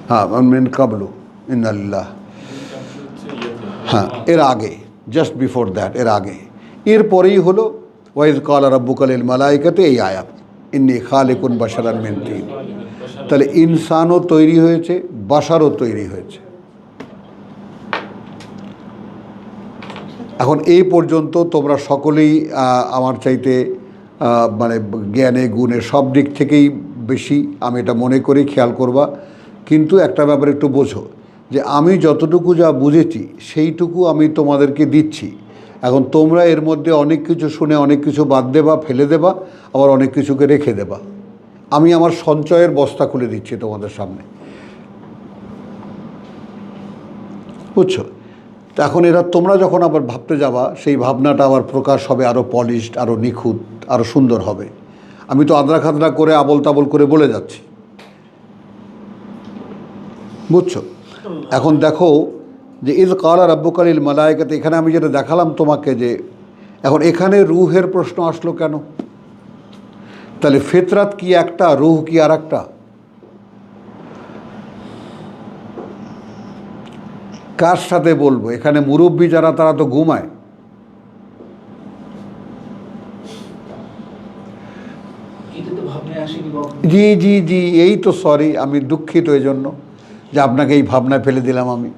হ্যাঁ, মিন কাবলু ইন্নালিল্লাহ, হ্যাঁ, এর আগে, জাস্ট বিফোর দ্যাট, এর আগে, এরপরেই হলো ওয়াইজ ক্বালা রাব্বুকা লিল মালাইকাতি, এই আয়াত, ইন্নী খালিকুন বাশারান মিন তিন। তাহলে ইনসানও তৈরি হয়েছে, বাশারও তৈরি হয়েছে। এখন এই পর্যন্ত তোমরা সকলেই আমার চাইতে মানে জ্ঞানে গুণে সব দিক থেকেই বেশি, আমি এটা মনে করি, খেয়াল করবা। কিন্তু একটা ব্যাপার একটু বোঝো, যে আমি যতটুকু যা বুঝেছি সেইটুকু আমি তোমাদেরকে দিচ্ছি। এখন তোমরা এর মধ্যে অনেক কিছু শুনে অনেক কিছু বাদ দেবা, ফেলে দেবা, আবার অনেক কিছুকে রেখে দেবা। আমি আমার সঞ্চয়ের বস্তা খুলে দিচ্ছি তোমাদের সামনে, বুঝছো? তো এখন এরা তোমরা যখন আবার ভাবতে যাবা, সেই ভাবনাটা আবার প্রকাশ হবে, আরও পলিশড, আরও নিখুঁত, আরও সুন্দর হবে। আমি তো আদ্রা খাদ্রা করে আবল তাবল করে বলে যাচ্ছি, বুঝছো? এখন দেখো যে ইয ক্বালা রাব্বুকা লিল মালাইকাতি, এখানে আমি যেটা দেখালাম তোমাকে, যে এখন এখানে রূহের প্রশ্ন আসলো কেন? তাহলে ফিতরাত কি একটা, রূহ কি আর একটা? কার সাথে বলবো? এখানে মুরব্বী যারা, তারা তো ঘুমায়। এটা তো ভাবনায় আসেনি বাবা। জি জি জি, এই তো, সরি, আমি দুঃখিত এই জন্য যে আপনাকে এই ভাবনায় ফেলে দিলাম। আমি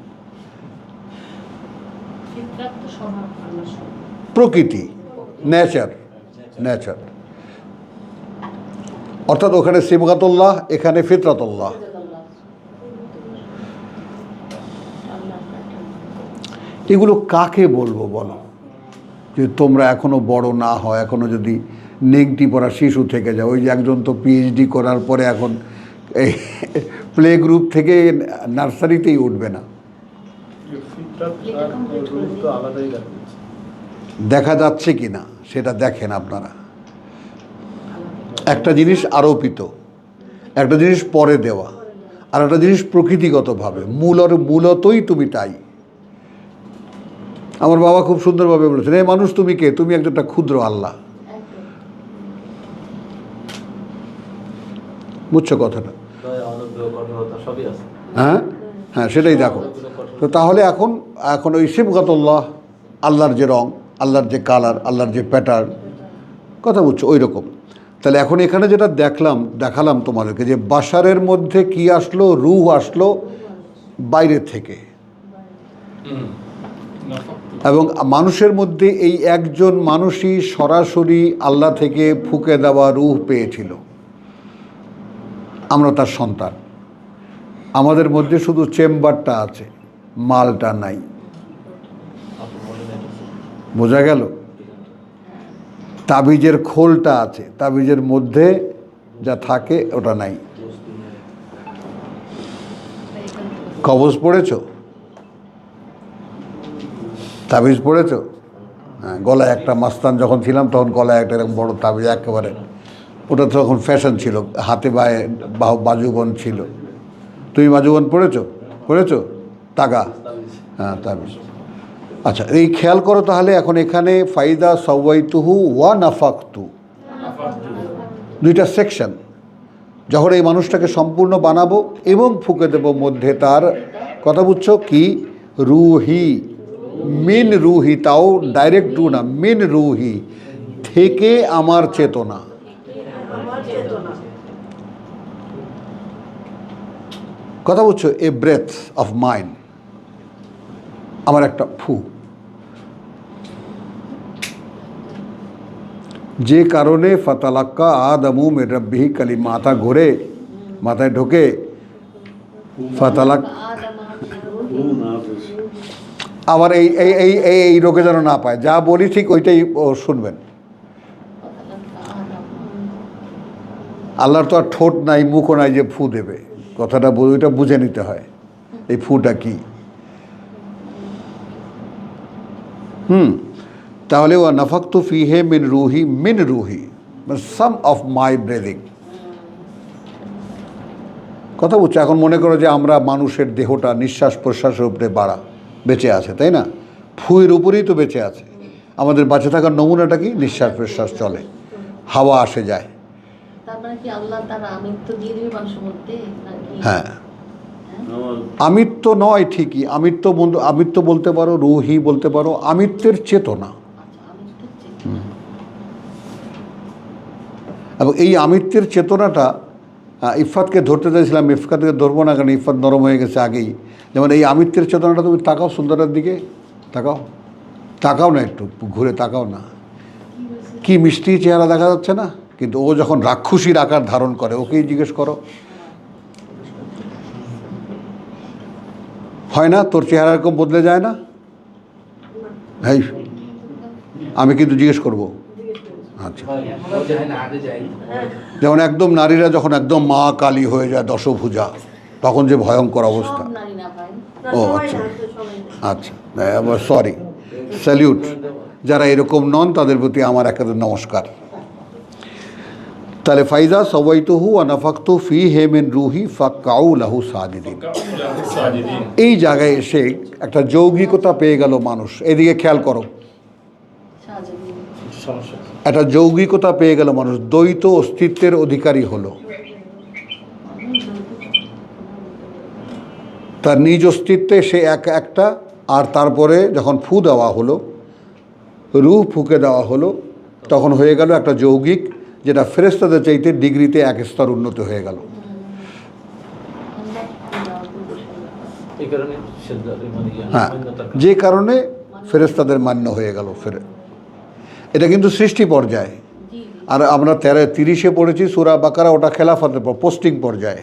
ফিতরাত তো স্বভাব, আল্লাহর স্বভাব। প্রকৃতি, নেচার, অর্থাৎ ওখানে সিবগাতুল্লাহ, এখানে ফিতরাতুল্লাহ। এগুলো কাকে বলবো বলো, যে তোমরা এখনো বড় না হয়, এখনো যদি নেংটি পড়া শিশু থেকে যাও। ওই যে একজন তো পিএইচডি করার পরে এখন এই প্লে গ্রুপ থেকে নার্সারিতেই উঠবে না। ফিটরাত আর রূহ তো আলাদাই দেখা যাচ্ছে। দেখা যাচ্ছে কি না সেটা দেখেন আপনারা। একটা জিনিস আরোপিত, একটা জিনিস পরে দেওয়া, আর একটা জিনিস প্রকৃতিগতভাবে মূলতই তুমি তাই। আমার বাবা খুব সুন্দরভাবে বলেছেন, এই মানুষ তুমি কে? তুমি একটা ক্ষুদ্র আল্লাহ। বুঝছো কথাটা? দয়া, অনুগ্রহ, কঠোরতা সবই আছে। হ্যাঁ হ্যাঁ, সেটাই দেখো। তো তাহলে এখন ওই সিবগাতুল্লাহ, আল্লাহর যে রং, আল্লাহর যে কালার, আল্লাহর যে প্যাটার্ন, কথা বুঝছো, ওই রকম। তাহলে এখন এখানে যেটা দেখালাম তোমাদেরকে, যে বাশারের মধ্যে কি আসলো, রূহ আসলো বাইরে থেকে, এবং মানুষের মধ্যে এই একজন মানুষই সরাসরি আল্লাহ থেকে ফুঁকে দেওয়া রূহ পেয়েছিল। আমরা তার সন্তান। আমাদের মধ্যে শুধু চেম্বারটা আছে, মালটা নাই। বোঝা গেল? তাবিজের খোলটা আছে, তাবিজের মধ্যে যা থাকে ওটা নাই। কবজ পড়েছ? তাবিজ পড়েছ? হ্যাঁ, গলায় একটা মাস্তান যখন ছিলাম তখন গলায় একটা এরকম বড় তাবিজ, একেবারে ওটা তখন ফ্যাশন ছিল, হাতে বায়ে বাজুবন ছিল। তুমি বাজুবন পড়েছো? তাগা? হ্যাঁ, তাবিজ। আচ্ছা, এই খেয়াল করো তাহলে। এখন এখানে ফাইদা সাওয়াইতুহু ওয়া নাফাকতু, দুইটা সেকশন। যখন এই মানুষটাকে সম্পূর্ণ বানাবো এবং ফুঁকে দেবো মধ্যে তার, কথা বুঝছো কি, রুহি, মিন রুহি, তাও ডাইরেক্ট রু না, মিন রুহি, থেকে আমার চেতনা। কথা বুঝছো? এ ব্রেথ অফ মাইন্ড, আমার একটা ফু, যে কারণে ফাতালাক্কা আদমু মির রাব্বিহি কালিমাত, মাথা ঘোরে, মাথায় ঢোকে ফাতালাক। রূহ না আসে। আবার এই এই এই এই রোগে যেন না পায়, যা বলি ঠিক ওইটাই শুনবেন। আল্লাহর তো আর ঠোঁট নাই, মুখও নাই যে ফু দেবে, কথাটা ওইটা বুঝে নিতে হয় এই ফুটা কি। তাহলে ওয়া নাফাকতু ফিহে মিন রুহি, সাম অফ মাই ব্রেদিং। কথা বুঝছো? এখন মনে করো যে আমরা মানুষের দেহটা নিঃশ্বাস প্রশ্বাসের উপরে বেঁচে আছে, তাই না? ফুয়ের উপরেই তো বেঁচে আছে। আমাদের বাঁচে থাকার নমুনাটা কি? নিঃশ্বাস প্রশ্বাস চলে, হাওয়া আসে যায়। তারপরে কি আল্লাহ তার আমিত্ব দিয়ে দিবে মানুষের মধ্যে নাকি? হ্যাঁ, আমার আমিত্ব নয় ঠিকই, আমিত্ব বলতে পারো, রুহি বলতে পারো, আমিত্বের চেতনা। আচ্ছা, আমিত্বের চেতনা। এবং এই আমিত্বের চেতনাটা ইফাতকে ধরতে চাইছিলাম, ইফাতকে ধরবো না, কারণ ইফাত নরম হয়ে গেছে আগেই। যেমন এই আমিত্বের চেতনাটা, তুমি তাকাও সুন্দরের দিকে, তাকাও না, একটু ঘুরে তাকাও না, কি মিষ্টি চেহারা দেখা যাচ্ছে না? কিন্তু ও যখন রাক্ষসীর আকার ধারণ করে, ওকেই জিজ্ঞেস করো, হয় না? তোর চেহারা এরকম বদলে যায় না? ভাই, আমি কিন্তু জিজ্ঞেস করবো। আচ্ছা, যায় না, আগে যাই। যেমন একদম নারীরা যখন একদম মা কালী হয়ে যায়, দশভুজা, তখন যে ভয়ঙ্কর অবস্থা। সব নারী না ভাই। ও আচ্ছা আচ্ছা, সরি, স্যালিউট যারা এরকম নন, তাদের প্রতি আমার একান্ত নমস্কার। তাহলে ফাইজা সাওয়াইতুহু ওয়া নাফাকতু ফীহি মিন রুহি ফাকাউ লাহু সাজিদিন। এই জায়গায় এসে একটা যৌগিকতা পেয়ে গেল মানুষ। এদিকে খেয়াল করো, সমস্যা। একটা যৌগিকতা পেয়ে গেল মানুষ, দ্বৈত অস্তিত্বের অধিকারী হলো। তার নিজ অস্তিত্বে সে একটা, আর তারপরে যখন ফু দেওয়া হলো, রূহ ফুঁকে দেওয়া হলো, তখন হয়ে গেল একটা যৌগিক, যেটা ফেরেশতাদের চাইতে ডিগ্রিতে এক স্তর উন্নত হয়ে গেল। এই কারণে হ্যাঁ, যে কারণে ফেরেশতাদের মান্য হয়ে গেল। এটা কিন্তু সৃষ্টি পর্যায়ে, আর আমরা 30-এ পড়েছি সূরা বাকারা, ওটা খেলাফতের পর পোস্টিং পর্যায়ে,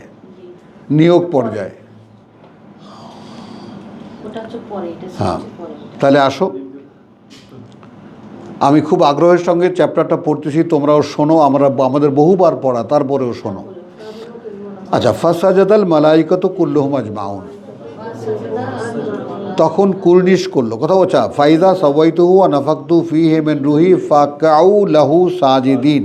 নিয়োগ পর্যায়ে। ওটা হচ্ছে পরে, এটা হ্যাঁ, হচ্ছে পরে। তাহলে আসো, আমি খুব আগ্রহের সঙ্গে চ্যাপ্টারটা পড়তেছি, তোমরাও শোনো, আমাদের বহুবার পড়া, তারপরেও শোনো। আচ্ছা, ফাসাজাদাল মালাইকাতু কুল্লুহুম আজমাউন, তখন কুর্নিশ করলো, কথা বলছা, ফাইদা সাওয়াইতুহু ওয়া নাফাকতু ফীহি মিন রূহি ফাকাউ লাহু সাজিদিন,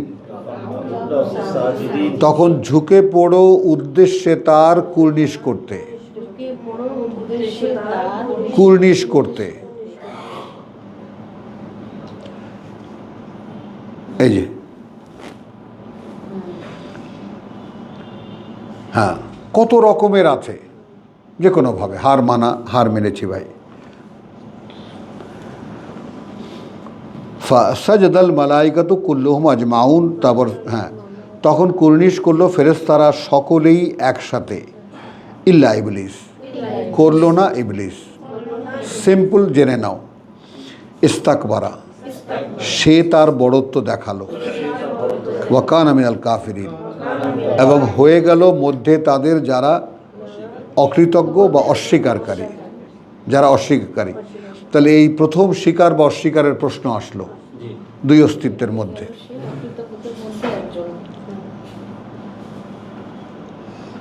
তখন ঝুঁকে পড়ো উদ্দেশ্যে তার কুর্নিশ করতে, ঢুকে বড় উদ্দেশ্যে তার কুর্নিশ করতে। এই যে হ্যাঁ, কত রকমের আছে, যে কোনোভাবে হার মানা, হার মেনেছি ভাই। ফাসাজাদাল মালাইকাতু কুল্লুহুম আজমাউন, তারপর হ্যাঁ, তখন কুর্নিশ করলো ফেরেশতারা সকলেই একসাথে, ইল্লা ইবলিস, করলো না ইবলিস। সিম্পল জেনে নাও, ইস্তাকবারা, সে তার বড়ত্ব দেখালো, ওয়া কানা মিনাল কাফিরিন, এবং হয়ে গেল মধ্যে তাদের যারা অকৃতজ্ঞ বা অস্বীকারী, যারা অস্বীকারী। তাহলে এই প্রথম স্বীকার বা অস্বীকারের প্রশ্ন আসলো দুই অস্তিত্বের মধ্যে, কৃতজ্ঞদের মধ্যে একজন।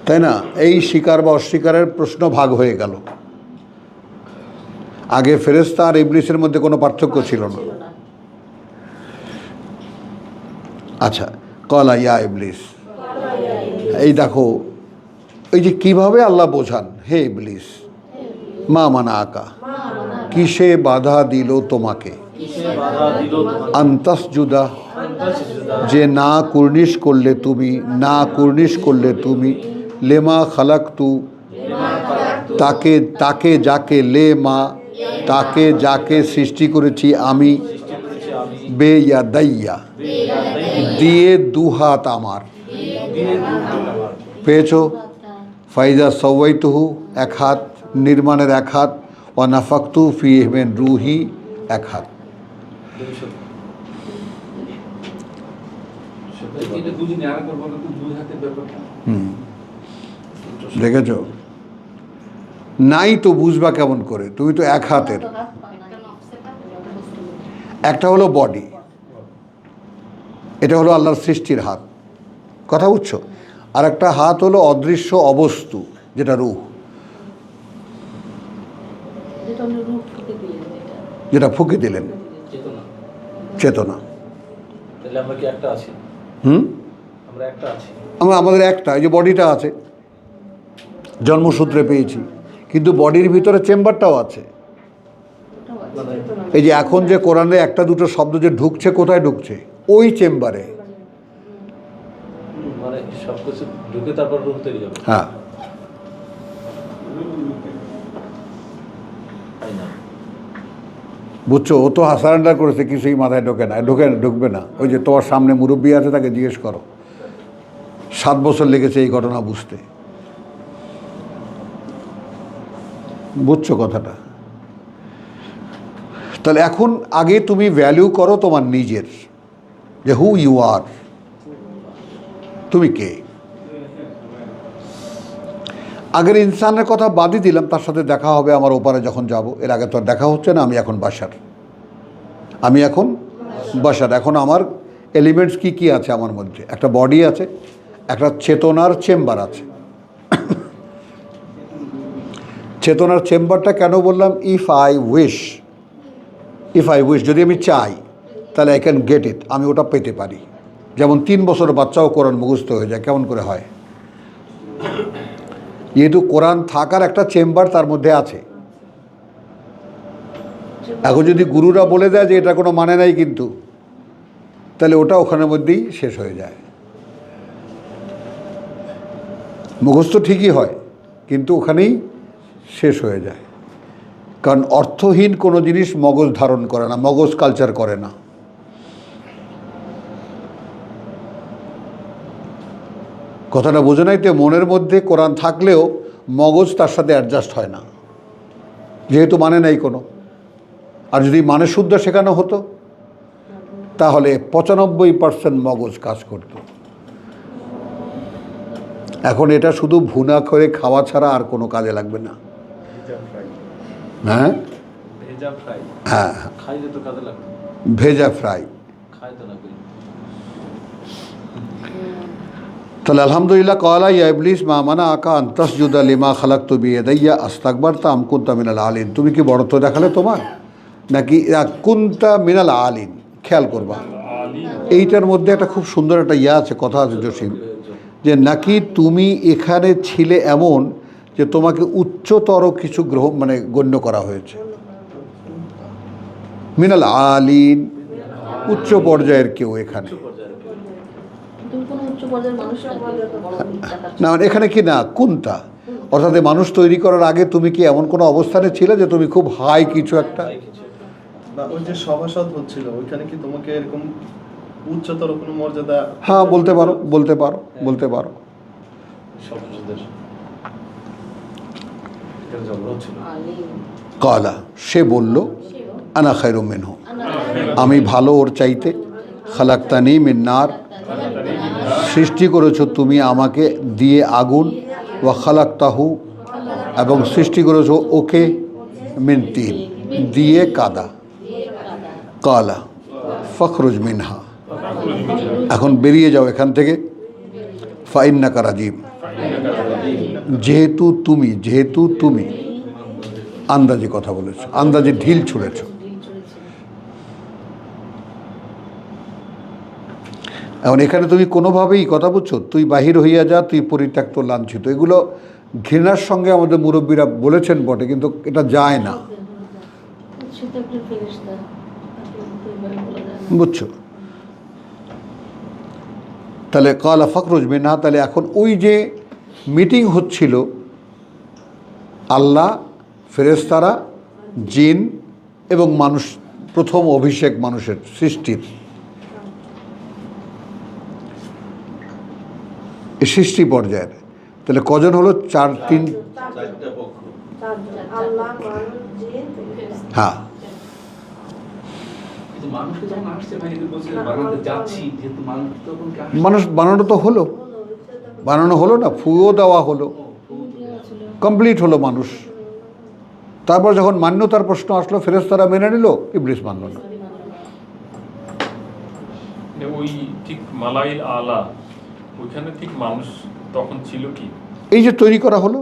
তাই না? এই স্বীকার বা অস্বীকারের প্রশ্ন ভাগ হয়ে গেল। আগে ফেরেশতা আর ইবলিসের মধ্যে কোনো পার্থক্য ছিল না। আচ্ছা, কলা ইয়া ইবলিস, এই দেখো, এই যে কিভাবে আল্লাহ বোঝান, হে ইবলিস, মা মানা আকা, কিসে বাধা দিল তোমাকে, আন্তাসজুদা, যে না কুর্নিশ করলে তুমি, না কুর্নিশ করলে তুমি, লেমা খালাকতু, তাকে যাকে, লে মা, তাকে যাকে সৃষ্টি করেছি আমি, বে ইয়া দাইয়া, দিয়ে দুহাত আমার, পেয়েছো? ফাইজা সাওয়াইতুহু, এক হাত, নির্মাণের এক হাত, ওয়া নাফাকতু ফীহি মিন রূহি, এক হাত। এটা বুঝিনি, আরেকবার বলো তো, 2 হাতের ব্যাপারটা। দেখেছো? নাই তো বুঝবা কেমন করে, তুমি তো এক হাতের। একটা হলো বডি, এটা হলো আল্লাহর সৃষ্টির হাত, কথা বুঝছো? আর একটা হাত হলো অদৃশ্য অবস্তু, যেটা রূহ, যেটা আমরা রূপ ফুটে দিলেন, যেটা ফুঁকে দিলেন, চেতনা। চেতনা। তাহলে আমরা কি একটা আছি? আমরা একটা আছি। আমাদের একটা, এই যে বডিটা আছে, জন্মসূত্রে পেয়েছি, কিন্তু বডির ভিতরে চেম্বারটাও আছে। এই যে এখন যে কোরআনে একটা দুটো শব্দ যে ঢুকছে, কোথায় ঢুকছে? ওই চেম্বারে। মানে সব কিছু ঢুকে তারপর রূপ তৈরি হবে, হ্যাঁ, তাই না? বুঝছো? ও তো সারেন্ডার করেছে, কিছুই মাথায় ঢুকবে না। ওই যে তোমার সামনে মুরব্বী আছে, তাকে জিজ্ঞেস করো, 7 বছর লেগেছে এই ঘটনা বুঝতে। বুঝছো কথাটা? তাহলে এখন আগে তুমি ভ্যালু করো তোমার নিজের, যে হু ইউ আর, তুমি কে। আগের ইনসানের কথা বাদই দিলাম, তার সাথে দেখা হবে আমার ওপারে যখন যাব। এর আগে তো আর দেখা হচ্ছে না। আমি এখন বাশার, এখন আমার এলিমেন্টস কি কি আছে আমার মধ্যে? একটা বডি আছে, একটা চেতনার চেম্বার আছে। চেতনার চেম্বারটা কেন বললাম? ইফ আই উইশ, যদি আমি চাই, তাহলে আই ক্যান গেট ইট, আমি ওটা পেতে পারি। যেমন 3 বছর বাচ্চাও কোরআন মুখস্থ হয়ে যায়, কেমন করে হয়? যেহেতু কোরআন থাকার একটা চেম্বার তার মধ্যে আছে। এখন যদি গুরুরা বলে দেয় যে এটা কোনো মানে নাই কিন্তু, তাহলে ওটা ওখানের মধ্যেই শেষ হয়ে যায়। মুখস্থ ঠিকই হয়, কিন্তু ওখানেই শেষ হয়ে যায়। কারণ অর্থহীন কোনো জিনিস মগজ ধারণ করে না, মগজ কালচার করে না। কথাটা বোঝে নাই তো? মনের মধ্যে কোরআন থাকলেও মগজ তার সাথে অ্যাডজাস্ট হয় না, যেহেতু মানে নাই কোনো। আর যদি মানে শুদ্ধ শেখানো হতো, তাহলে 95% মগজ কাজ করত। এখন এটা শুধু ভুনা করে খাওয়া ছাড়া আর কোনো কাজে লাগবে না। হ্যাঁ ভেজা ফ্রাই। হ্যাঁ, খাইলে তো কাজে লাগবে, ভেজা ফ্রাই। খাইতে লাগবে। তাহলে আলহামদুলিল্লাহ কলা ইয়া ইবলিস মা মানা আকা আন তাসজুদা লিমা খালাকতু বিয়াদাইয়া আস্তাকবারতা আম কুনতা মিনাল আলিন। তুমি কি বড়ত্ব দেখালে তোমার, নাকি কুনতা মিনাল আলিন? খেয়াল করবা, এইটার মধ্যে একটা খুব সুন্দর একটা ইয়া আছে, কথা আছে জসিম, যে নাকি তুমি এখানে ছিলে এমন যে তোমাকে উচ্চতর কিছু গ্রহণ মানে গণ্য করা হয়েছে। মিনাল আলিন, উচ্চ পর্যায়ের কেউ এখানে তুমি কোনো উচ্চ পর্যায়ের মানুষ না। মানে এখানে কি না কুন্তা, অর্থাৎ এই মানুষ তৈরি করার আগে তুমি কি এমন কোনো অবস্থানে ছিলে যে তুমি খুব হাই কিছু একটা? বা ওই যে সভাসদ হচ্ছিল ওইখানে কি তোমাকে এরকম উচ্চতর কোনো মর্যাদা? হ্যাঁ, বলতে পারো, বলতে পারো, বলতে পারো। সবচেয়ে এটা জবর ছিল। কালা, সে বলল, আনা খায়রুম মিনহু, আমি ভালো ওর চাইতে। খালাকতানি মিন নার, সৃষ্টি করেছো তুমি আমাকে দিয়ে আগুন। ওয়া খালাকতাহু, এবং সৃষ্টি করেছো ওকে মিন তিন, দিয়ে কাদা। কালা ফখরুজ মিনহা, এখন বেরিয়ে যাও এখান থেকে। ফাইন্নাকা রাজিম, যেহেতু তুমি আন্দাজে কথা বলেছো, আন্দাজে ঢিল ছুঁড়েছো। এখন এখানে তুমি কোনোভাবেই কথা বুঝছো, তুই বাহির হইয়া যা, তুই পরিত্যক্ত লাঞ্ছিত, এগুলো ঘৃণার সঙ্গে আমাদের মুরব্বীরা বলেছেন বটে, কিন্তু এটা যায় না, বুঝছো? তাহলে কালা ফখরুজ মিনহা, তাহলে এখন ওই যে মিটিং হচ্ছিল আল্লাহ, ফেরেশতারা, জিন এবং মানুষ, প্রথম অভিষেক মানুষের সৃষ্টির, এই সৃষ্টি পর্যায়ের, তাহলে কজন হলো? তিন, চারটা পক্ষ। আল্লাহ, মানুষ, জিন, হ্যাঁ। কিন্তু মানুষকে যখন আসছে ভাই, এদের বলছে বানাতে যাচ্ছি, যেহেতু মানুষ তখন কি আসছে? মানুষ বানানো তো হলো, বানানো হলো না, ফুও দেওয়া হলো, কমপ্লিট হলো মানুষ। তারপর যখন মান্যতার প্রশ্ন আসলো, ফেরেশতারা মেনে নিল, ইবলিস মানল না। ওই ঠিক মালাইল আলা, ওইখানে ঠিক মানুষ তখন ছিল কি? এই যে তৈরি করা হলো,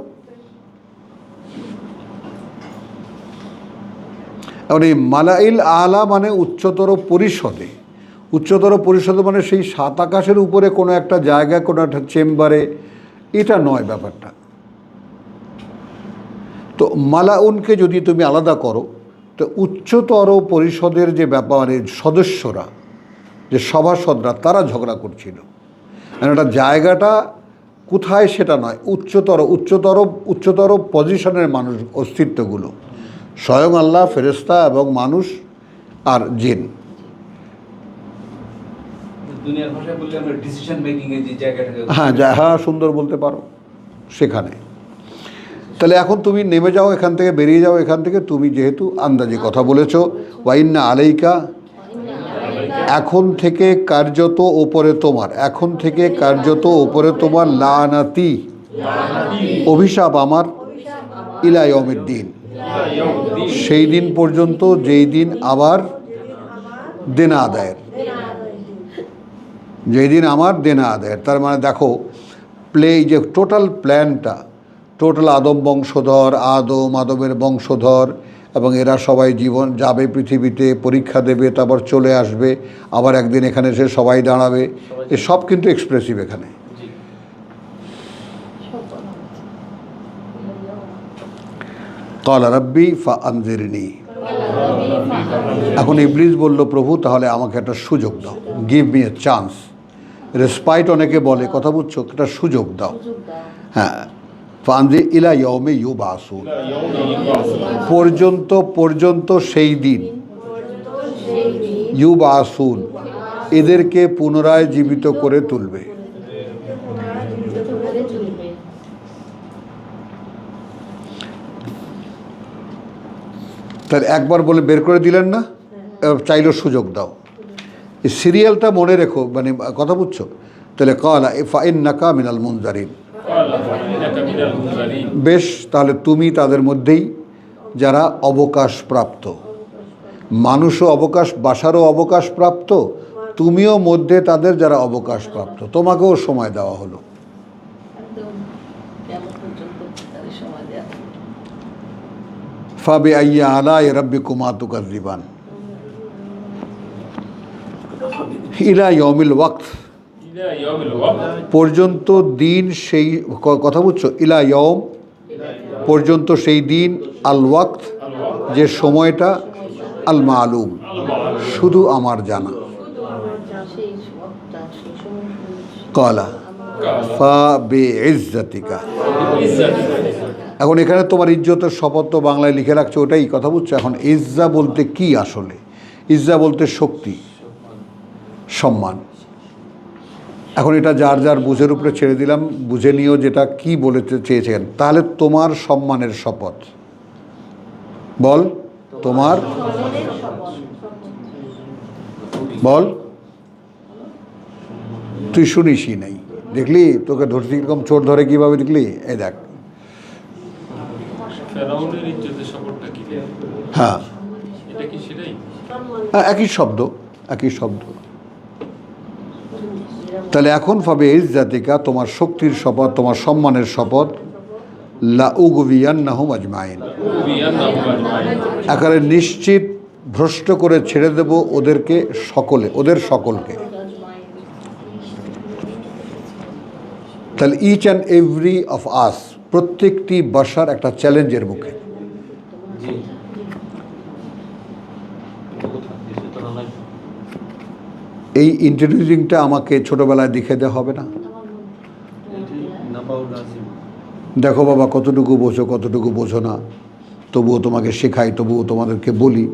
এখন এই মালাইল আলা মানে উচ্চতর পরিষদে, উচ্চতর পরিষদে মানে সেই সাত আকাশের উপরে কোনো একটা জায়গা, কোনো একটা চেম্বারে, এটা নয় ব্যাপারটা। তো মালাউনকে যদি তুমি আলাদা করো, তো উচ্চতর পরিষদের যে ব্যাপারে সদস্যরা, যে সভাসদরা, তারা ঝগড়া করছিল। একটা জায়গাটা কোথায় সেটা নয়, উচ্চতর পজিশনের মানুষ, অস্তিত্বগুলো স্বয়ং আল্লাহ, ফেরেশতা এবং মানুষ আর জিন। দুনিয়ার ভাষায় বললে আমরা ডিসিশন মেকিং এর যে জায়গাটাকে, হ্যাঁ, সুন্দর বলতে পারো সেখানে। তাহলে এখন তুমি নেমে যাও এখান থেকে, বেরিয়ে যাও এখান থেকে। তুমি যেহেতু আন্দাজে কথা বলেছো, ওয়াইন্না আলাইকা, এখন থেকে কার্যত ওপরে তোমার, এখন থেকে কার্যত ওপরে তোমার, লানাতি, অভিশাপ আমার, ইলা ইয়াউমিদ্দিন, সেই দিন পর্যন্ত যেই দিন আবার দেনা আদায়ের, যেই দিন আমার দেনা আদায়ের। তার মানে দেখো এই যে টোটাল প্ল্যানটা, টোটাল আদম বংশধর, আদমের বংশধর, এবং এরা সবাই জীবন যাবে পৃথিবীতে, পরীক্ষা দেবে, তারপর চলে আসবে, আবার একদিন এখানে এসে সবাই দাঁড়াবে, এসব কিন্তু এক্সপ্রেসিভ এখানে। ক্বালা রাব্বি ফাআনজিরনি, এখন ইবলিস বলল, প্রভু তাহলে আমাকে একটা সুযোগ দাও, give me a chance. Respite অনেকে বলে, কথা বুঝছো, একটা সুযোগ দাও। হ্যাঁ, ফানজি ইলা ইয়াউমি ইউবাসুন, পর্যন্ত সেই দিন, ইউবাসুন, এদেরকে পুনরায় জীবিত করে তুলবে। তাহলে একবার বলে বের করে দিলেন না, চাইলেও সুযোগ দাও। এই সিরিয়ালটা মনে রেখো, মানে কথা বুঝছো? তাহলে কালা ফাইন্নাকা মিনাল মুনজারিন। বেশ, তাহলে তুমি তাদের মধ্যেই যারা অবকাশপ্রাপ্ত। মানুষও অবকাশ, বাসারও অবকাশপ্রাপ্ত, তুমিও মধ্যে তাদের যারা অবকাশপ্রাপ্ত, তোমাকেও সময় দেওয়া হলো। একদম কেমন পর্যন্ত তাদের সময় দেওয়া। ফাবে আইয়া আলাই রাব্বিকুমা তুকাজ্জিবান ইলা ইয়াউমিল ওয়াক্ত, পর্যন্ত দিন, সেই কথা বুঝছো? ইলা ইয়ম, পর্যন্ত সেই দিন, আল ওয়াক্ত, যে সময়টা, আল মালুম, শুধু আমার জানা। সেই সবটা সেই সময় কালা ফা বে ইজ্জাতিকা। এখন এখানে তোমার ইজ্জতের শপথ তো বাংলায় লিখে রাখছো, ওটাই কথা বুঝছো? এখন ইজ্জা বলতে কি আসলে? ইজ্জা বলতে শক্তি, সম্মান। এখন এটা যার যার বুঝের উপরে ছেড়ে দিলাম, বুঝে নিও যেটা কি বলতে চেয়েছেন। তাহলে তোমার সম্মানের শপথ বল, তোমার বল। তুই শুনিসই নাই, দেখলি? তোকে ধরতে কিরকম চোর ধরে কিভাবে, দেখলি? এই দেখ। ফেরাউনের ইজ্জতের শপথটা কি? হ্যাঁ, এটা কি সেটাই? একই শব্দ, একই শব্দ। তাহলে এখন পাবে ইজ্জাতিকা, তোমার শক্তির শপথ, তোমার সম্মানের শপথ, লা উগবিয়ান্নাহুম আজমাইন, একেবারে নিশ্চিত ভ্রষ্ট করে ছেড়ে দেব ওদেরকে, সকলে, ওদের সকলকে। তাহলে each and every of us, প্রত্যেকটি বাসার একটা চ্যালেঞ্জের মুখে। জি তো না নাই। এই ইন্ট্রোডিউসিংটা আমাকে ছোটোবেলায় দেখে দেওয়া হবে না? এটি নাবাউল রাজিম। দেখো বাবা, কতটুকু বোঝো কতটুকু বোঝো না, তবুও তোমাকে শেখাই, তবুও তোমাদেরকে বলি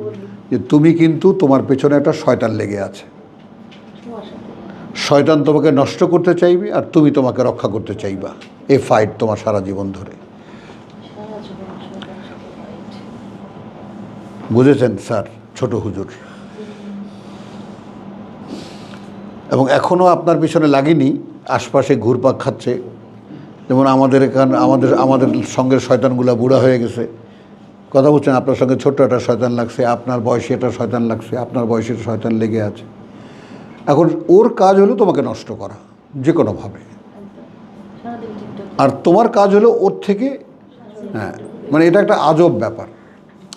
যে তুমি কিন্তু, তোমার পেছনে একটা শয়তান লেগে আছে। শয়তান তোমাকে নষ্ট করতে চাইবে, আর তুমি তোমাকে রক্ষা করতে চাইবা। এই ফাইট তোমার সারা জীবন ধরে। সারা জীবন সবার সাথে fight। বুঝেছেন স্যার, ছোট হুজুর? এবং এখনও আপনার পিছনে লাগেনি, আশপাশে ঘুরপাক খাচ্ছে। যেমন আমাদের এখানে, আমাদের সঙ্গের শয়তানগুলো বুড়া হয়ে গেছে, কথা বলছেন? আপনার সঙ্গে ছোট্ট একটা শয়তান লাগছে, আপনার বয়সে একটা শয়তান লাগছে, আপনার বয়সের শয়তান লেগে আছে। এখন ওর কাজ হলো তোমাকে নষ্ট করা যে কোনোভাবে, সারাদিন টিকটক আর তোমার কাজ হলো ওর থেকে, হ্যাঁ, মানে এটা একটা আজব ব্যাপার।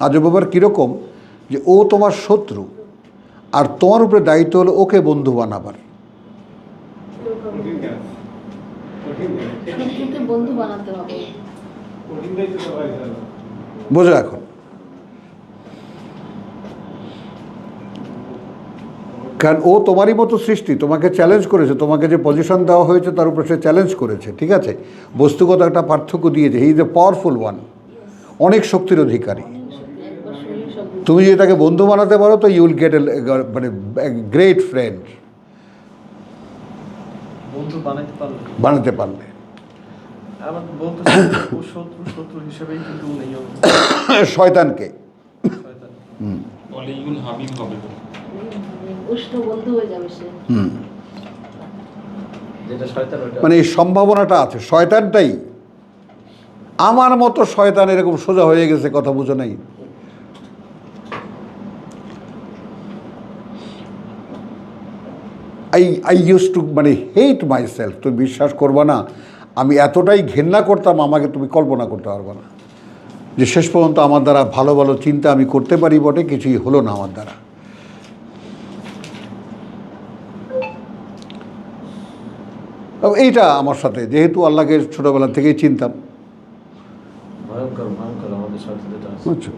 আজব ব্যাপার কীরকম? যে ও তোমার শত্রু, আর তোমার উপরে দায়িত্ব হলো ওকে বন্ধু বানাবার। শত্রুকে বন্ধু বানাতে হবে। বোঝো এখন? কারণ ও তোমারই মতো সৃষ্টি, তোমাকে চ্যালেঞ্জ করেছে, তোমাকে যে পজিশন দেওয়া হয়েছে তার উপরে সে চ্যালেঞ্জ করেছে, ঠিক আছে? বস্তুগত একটা পার্থক্য দিয়েছে। He is a powerful one, অনেক শক্তির অধিকারী। একবার শুনলে সব তুমি যদি তাকে বন্ধু বানাতে পারো তো ইউ উইল গেট মানে গ্রেট ফ্রেন্ড, বন্ধু বানাইতে পারলে বানাতে পারলে। আমার বলতে ও শত্রু শত্রু হিসেবেই কিন্তু নেই ও শয়তানকে। শয়তান। অলিউল হামিম হবে। উষ্ণ বন্ধু হয়ে যাবে সে। যেটা শয়তান ওটা মানে এই সম্ভাবনাটা আছে। শয়তানটাই আমার মতো শয়তান এরকম সোজা হয়ে গেছে, কথা বুঝো নাই? আই ইউজ টু মানে হেট মাই সেলফ। তুমি বিশ্বাস করবা না, আমি এতটাই ঘেন্না করতাম আমাকে, তুমি কল্পনা করতে পারবে না। যে শেষ পর্যন্ত আমার দ্বারা ভালো ভালো চিন্তা আমি করতে পারি বটে, কিছুই হলো না আমার দ্বারা। এইটা আমার সাথে, যেহেতু আল্লাহকে ছোটোবেলা থেকেই চিনতাম, ভয়ঙ্কর ভয়ঙ্কর আমাদের সাথে যেটা আছে। বুঝছো?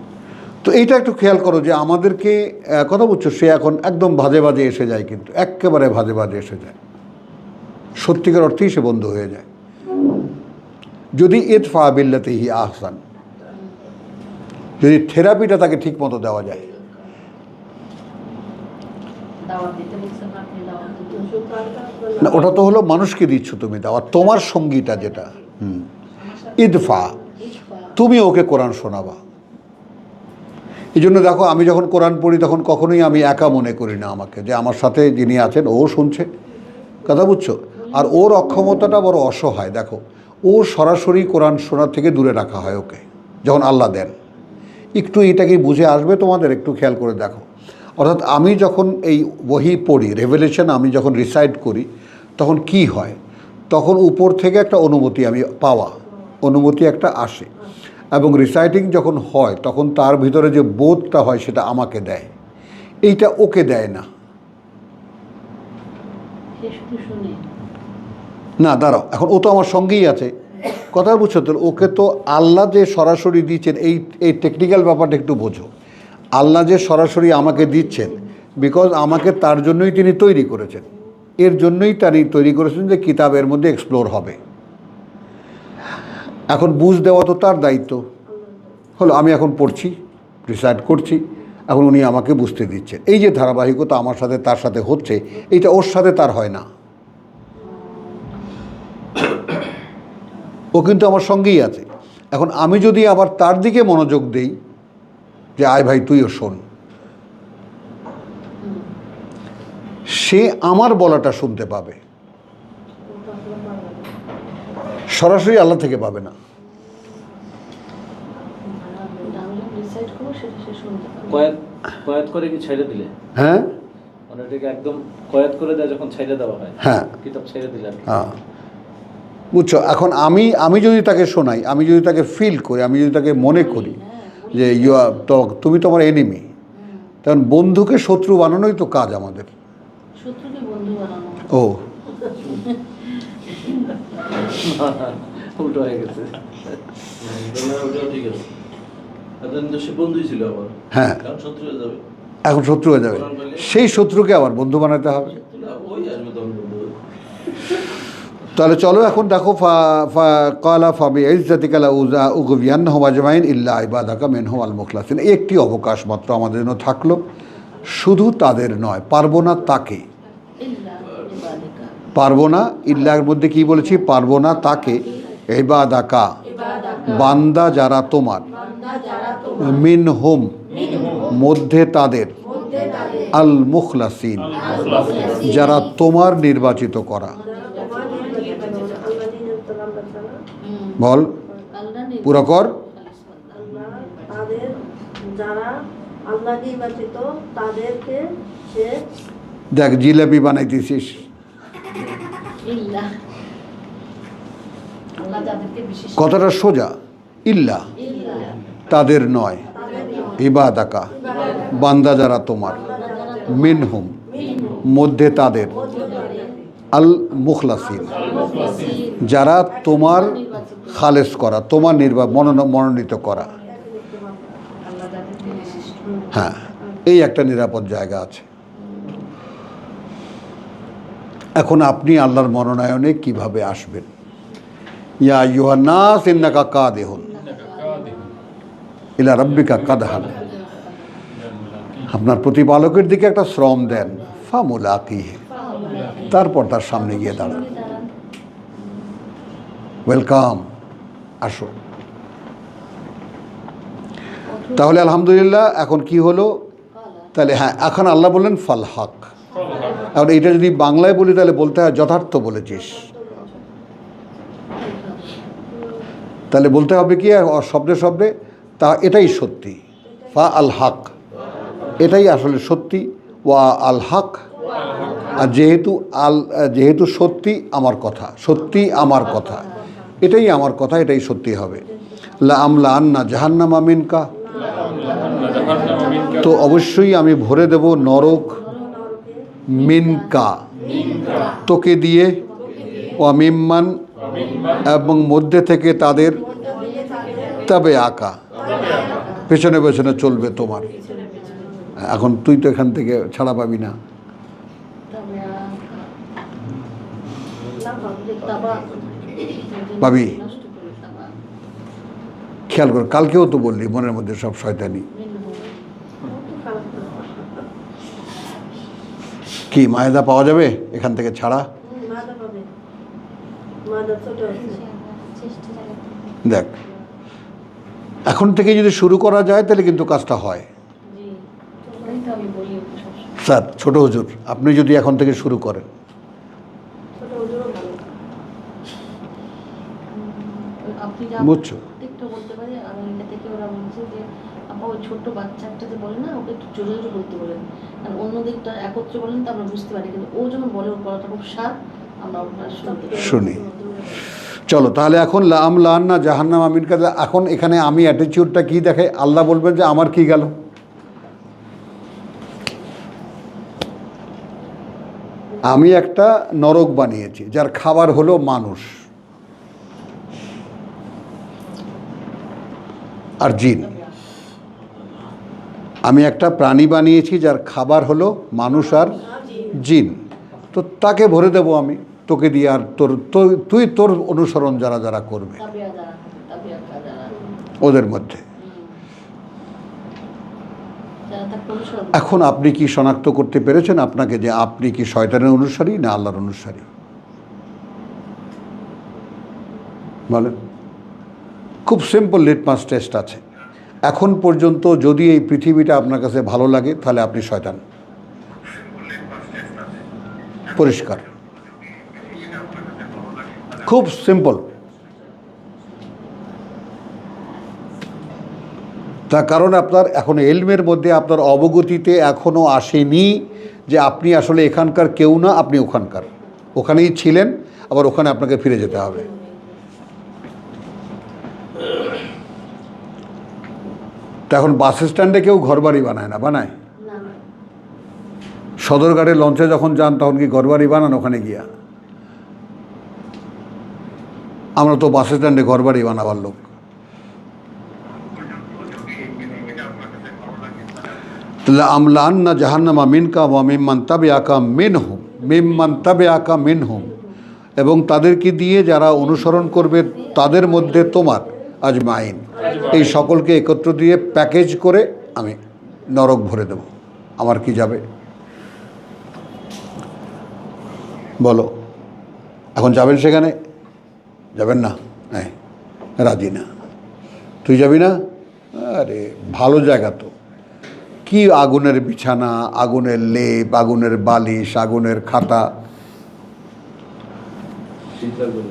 তো এইটা একটু খেয়াল করো যে আমাদেরকে, কথা বুঝছো, সে এখন একদম ভাজে ভাজে এসে যায়, কিন্তু একেবারে ভাজে ভাজে এসে যায়, সত্যিকার অর্থেই সে বন্ধ হয়ে যায়। যদি ইদফা বিল্লাতিহি আহসান, যদি থেরাপিটা তাকে ঠিক মতো দেওয়া যায়। দাওয়াত দিতে বলছেন আপনি, দাওয়াত দিতে। না, ওটা তো হলো মানুষকে দিচ্ছ তুমি দাওয়া, তোমার সঙ্গীটা যেটা, ইদফা, ইশফা। তুমি ওকে কোরআন শোনাবা। এই জন্য দেখো, আমি যখন কোরআন পড়ি তখন কখনোই আমি একা মনে করি না আমাকে, যে আমার সাথে যিনি আছেন ও শুনছে, কথা বুঝছো? আর ওর অক্ষমতাটা বড় অসহায়। দেখো, ও সরাসরি কোরআন শোনার থেকে দূরে রাখা হয় ওকে, যখন আল্লাহ দেন। একটু এটাকে বুঝে আসবে তোমাদের, একটু খেয়াল করে দেখো। অর্থাৎ আমি যখন এই বহি পড়ি, রেভেলেশন আমি যখন রিসাইট করি, তখন কি হয়? তখন উপর থেকে একটা অনুমতি আমি অনুমতি একটা আসে, এবং রিসাইটিং যখন হয় তখন তার ভিতরে যে বোধটা হয় সেটা আমাকে দেয়, এইটা ওকে দেয় না। সে শুধু শুনে। না দাঁড়াও, এখন ও তো আমার সঙ্গেই আছে, কথা বুঝছো তো? ওকে তো আল্লাহ যে সরাসরি দিচ্ছেন, এই টেকনিক্যাল ব্যাপারটা একটু বোঝো। আল্লাহ যে সরাসরি আমাকে দিচ্ছেন, বিকজ আমাকে তার জন্যই তিনি তৈরি করেছেন, এর জন্যই তিনি তৈরি করেছেন যে কিতাবের মধ্যে এক্সপ্লোর হবে। এখন বুঝ দেওয়া তো তার দায়িত্ব হলো। আমি এখন পড়ছি, রিসার্চ করছি, এখন উনি আমাকে বুঝতে দিচ্ছেন। এই যে ধারাবাহিকতা আমার সাথে তার সাথে হচ্ছে, এইটা ওর সাথে তার হয় না। ও কিন্তু আমার সঙ্গেই আছে। এখন আমি যদি আবার তার দিকে মনোযোগ দেই, যে আয় ভাই তুইও শোন, সে আমার বলাটা শুনতে পাবে, সরাসরি আল্লাহ থেকে পাবে না। আমি ডিসাইড করবো সেটা সে শুনতে পাবে। কয়াত করে কি ছেড়ে দিলে, হ্যাঁ মানে এটাকে একদম কয়াত করে দেয় যখন ছেড়ে দেওয়া হয়, হ্যাঁ কিতাব ছেড়ে দিলে আর কি। হ্যাঁ, বুঝছো? এখন আমি যদি তাকে শোনাই, আমি যদি তাকে ফিল করি, আমি যদি তাকে মনে করি যে তুমি তোমার এনিমি, তখন বন্ধুকে শত্রু বানানোই তো কাজ আমাদের। শত্রুকে বন্ধু বানানো। ও উল্টো হয়ে গেছে। ওটাও ঠিক আছে। এতদিন তো সে বন্ধুই ছিল আবার, হ্যাঁ, এখন শত্রু হয়ে যাবে। এখন শত্রু হয়ে যাবে, সেই শত্রুকে আবার বন্ধু বানাতে হবে। না, ওই আসবে তখন বন্ধু। তাহলে চলো এখন দেখো, কালা ফাবি ইজ্জাতিকালা উজা উগবিয়ান্নাহুম আজমাইন ইল্লা ইবাদাকা মিনহুম আল মুখলাসিন। একটি অবকাশ মাত্র আমাদের জন্য থাকলো, শুধু তাদের নয়, পারবো না তাকে, ইল্লা ইবাদাকা। পারবো না, ইল্লার মধ্যে কি বলেছি? পারবো না তাকে, ইবাদাকা, বান্দা যারা তোমার, মিনহুম, মধ্যে তাদের, আল মুখলাসিন, যারা তোমার নির্বাচিত করা। বল, আল্লাহ পুরো কর। তাদের যারা আল্লাহ নির্বাচিত তাদেরকে সে দেখ জিলাপি বানাইতেছিস, ইল্লা আল্লাহ যাদেরকে বিশেষ কথাটা সোজা। ইল্লা, ইল্লা তাদের নয়, ইবাদাকা, বান্দা যারা তোমার, মিনহুম, মধ্যে তাদের, আল মুখলাসিন, যারা তোমার খালেস করা, তোমার মনোনীত করা। আল্লাহ যাদেরকে বিশেষ হ্যাঁ, এই একটা নিরাপদ জায়গা আছে। এখন আপনি আল্লাহর মনোনয়নে কিভাবে আসবেন? ইয়া আইয়ুহান নাস ইন্নাকা কাদিহুন ইলা রাব্বিকা কাদহান। আপনার প্রতিপালকের দিকে একটা শ্রম দেন, ফামুলাকিহি, তারপর তার সামনে গিয়ে দাঁড়ান। ওয়েলকাম, আসো। তাহলে আলহামদুলিল্লাহ, এখন কি হলো? তাহলে হ্যাঁ, এখন আল্লাহ বললেন ফাল হক। এখন এইটা যদি বাংলায় বলি তাহলে বলতে হয় যথার্থ বলেছিস। তাহলে বলতে হবে কি শব্দে শব্দে, তা এটাই সত্যি, ফা আল হক, এটাই আসলে সত্যি, ওয়া আল হক। আর যেহেতু সত্যি আমার কথা, সত্যি আমার কথা, এটাই আমার কথা, এটাই সত্যি হবে। লা আমলা আন্না জাহান্নামা মিনকা, তো অবশ্যই আমি ভরে দেব নরক, মিনকা, তোকে দিয়ে, ও মিম্মান, এবং মধ্যে থেকে তাদের, তবে আকা, পেছনে পেছনে চলবে তোমার। এখন তুই তো এখান থেকে ছাড়া পাবি না। পাবি, খেয়াল কর, কালকেও তো বললি মনের মধ্যে সব শয়তানি। কি মায়েদা পাওয়া যাবে এখান থেকে ছাড়া? মাদা পাবে, মাদা ছোট আছে। দেখ, এখন থেকে যদি শুরু করা যায় তাহলে কিন্তু কাজটা হয়। বলি ওকে সবসময়। স্যার ছোট হুজুর আপনি যদি এখন থেকে শুরু করেন। ছোট হুজুরও ভালো। আপনি যা বুঝছো? একটু বলতে পারি, আমেরিকা থেকে ওরা বলছে যে আপা ওই ছোট্ট বাচ্চাটা যে বলে না, ওকে একটু জোরে জোরে বলতে বলেন, কারণ অন্য দিকটা একত্রে বলেন তো আমরা বুঝতে পারি, কিন্তু ও যখন বলে ওর গলাটা খুব শার্প, আমরা ওটা শুনতে পাই। শুনি। চলো তাহলে এখন লাম লান্না জাহান্নাম আমিন কাজে এখন এখানে আমি অ্যাটিটিউডটা কী দেখাই? আল্লাহ বলবেন যে আমার কি গেল? আমি একটা নরক বানিয়েছি যার খাবার হলো মানুষ আর জিন। আমি একটা প্রাণী বানিয়েছি যার খাবার হলো মানুষ আর জিন। তো তাকে ভরে দেবো আমি তোকে দিয়ে, আর তুই তোর অনুসরণ যারা যারা করবে তাবিয়া যারা, তাবিয়া যারা, ওদের মধ্যে। যারা তার অনুসরণ এখন আপনি কি শনাক্ত করতে পেরেছেন আপনাকে যে আপনি কি শয়তানের অনুসারী না আল্লাহর অনুসারী? বলেন। খুব সিম্পল লিটমাস টেস্ট আছে। এখন পর্যন্ত যদি এই পৃথিবীটা আপনার কাছে ভালো লাগে তাহলে আপনি শয়তান। পরিষ্কার, খুব সিম্পল। তার কারণ আপনার এখন এলমের মধ্যে আপনার অবগতিতে এখনও আসেনি যে আপনি আসলে এখানকার কেউ না, আপনি ওখানকার। ওখানেই ছিলেন, আবার ওখানে আপনাকে ফিরে যেতে হবে। তো এখন বাস স্ট্যান্ডে কেউ ঘরবাড়ি বানায় না, বানায়? না, সদরঘাটে লঞ্চে যখন যান তখন কি ঘরবাড়ি বানান ওখানে গিয়া? আমরা তো বাস স্ট্যান্ডে ঘরবাড়ি বানাবার লোক। আমলান্না জাহান্নামা মিনকা ওয়া মিম্মান তাবিআকা মিনহুম, মিম্মান তাবিআকা মিনহুম, এবং তাদেরকে দিয়ে যারা অনুসরণ করবে তাদের মধ্যে তোমার আজমাইন, এই সকলকে একত্র দিয়ে প্যাকেজ করে আমি নরক ভরে দেব। আমার কি যাবে? বলো, এখন যাবেন সেখানে? যাবেন না? হ্যাঁ, রাজি না। তুই যাবি না? আরে ভালো জায়গা তো, কি আগুনের বিছানা, আগুনের লেপ, আগুনের বালিশ, আগুনের খাতা। চিন্তা করে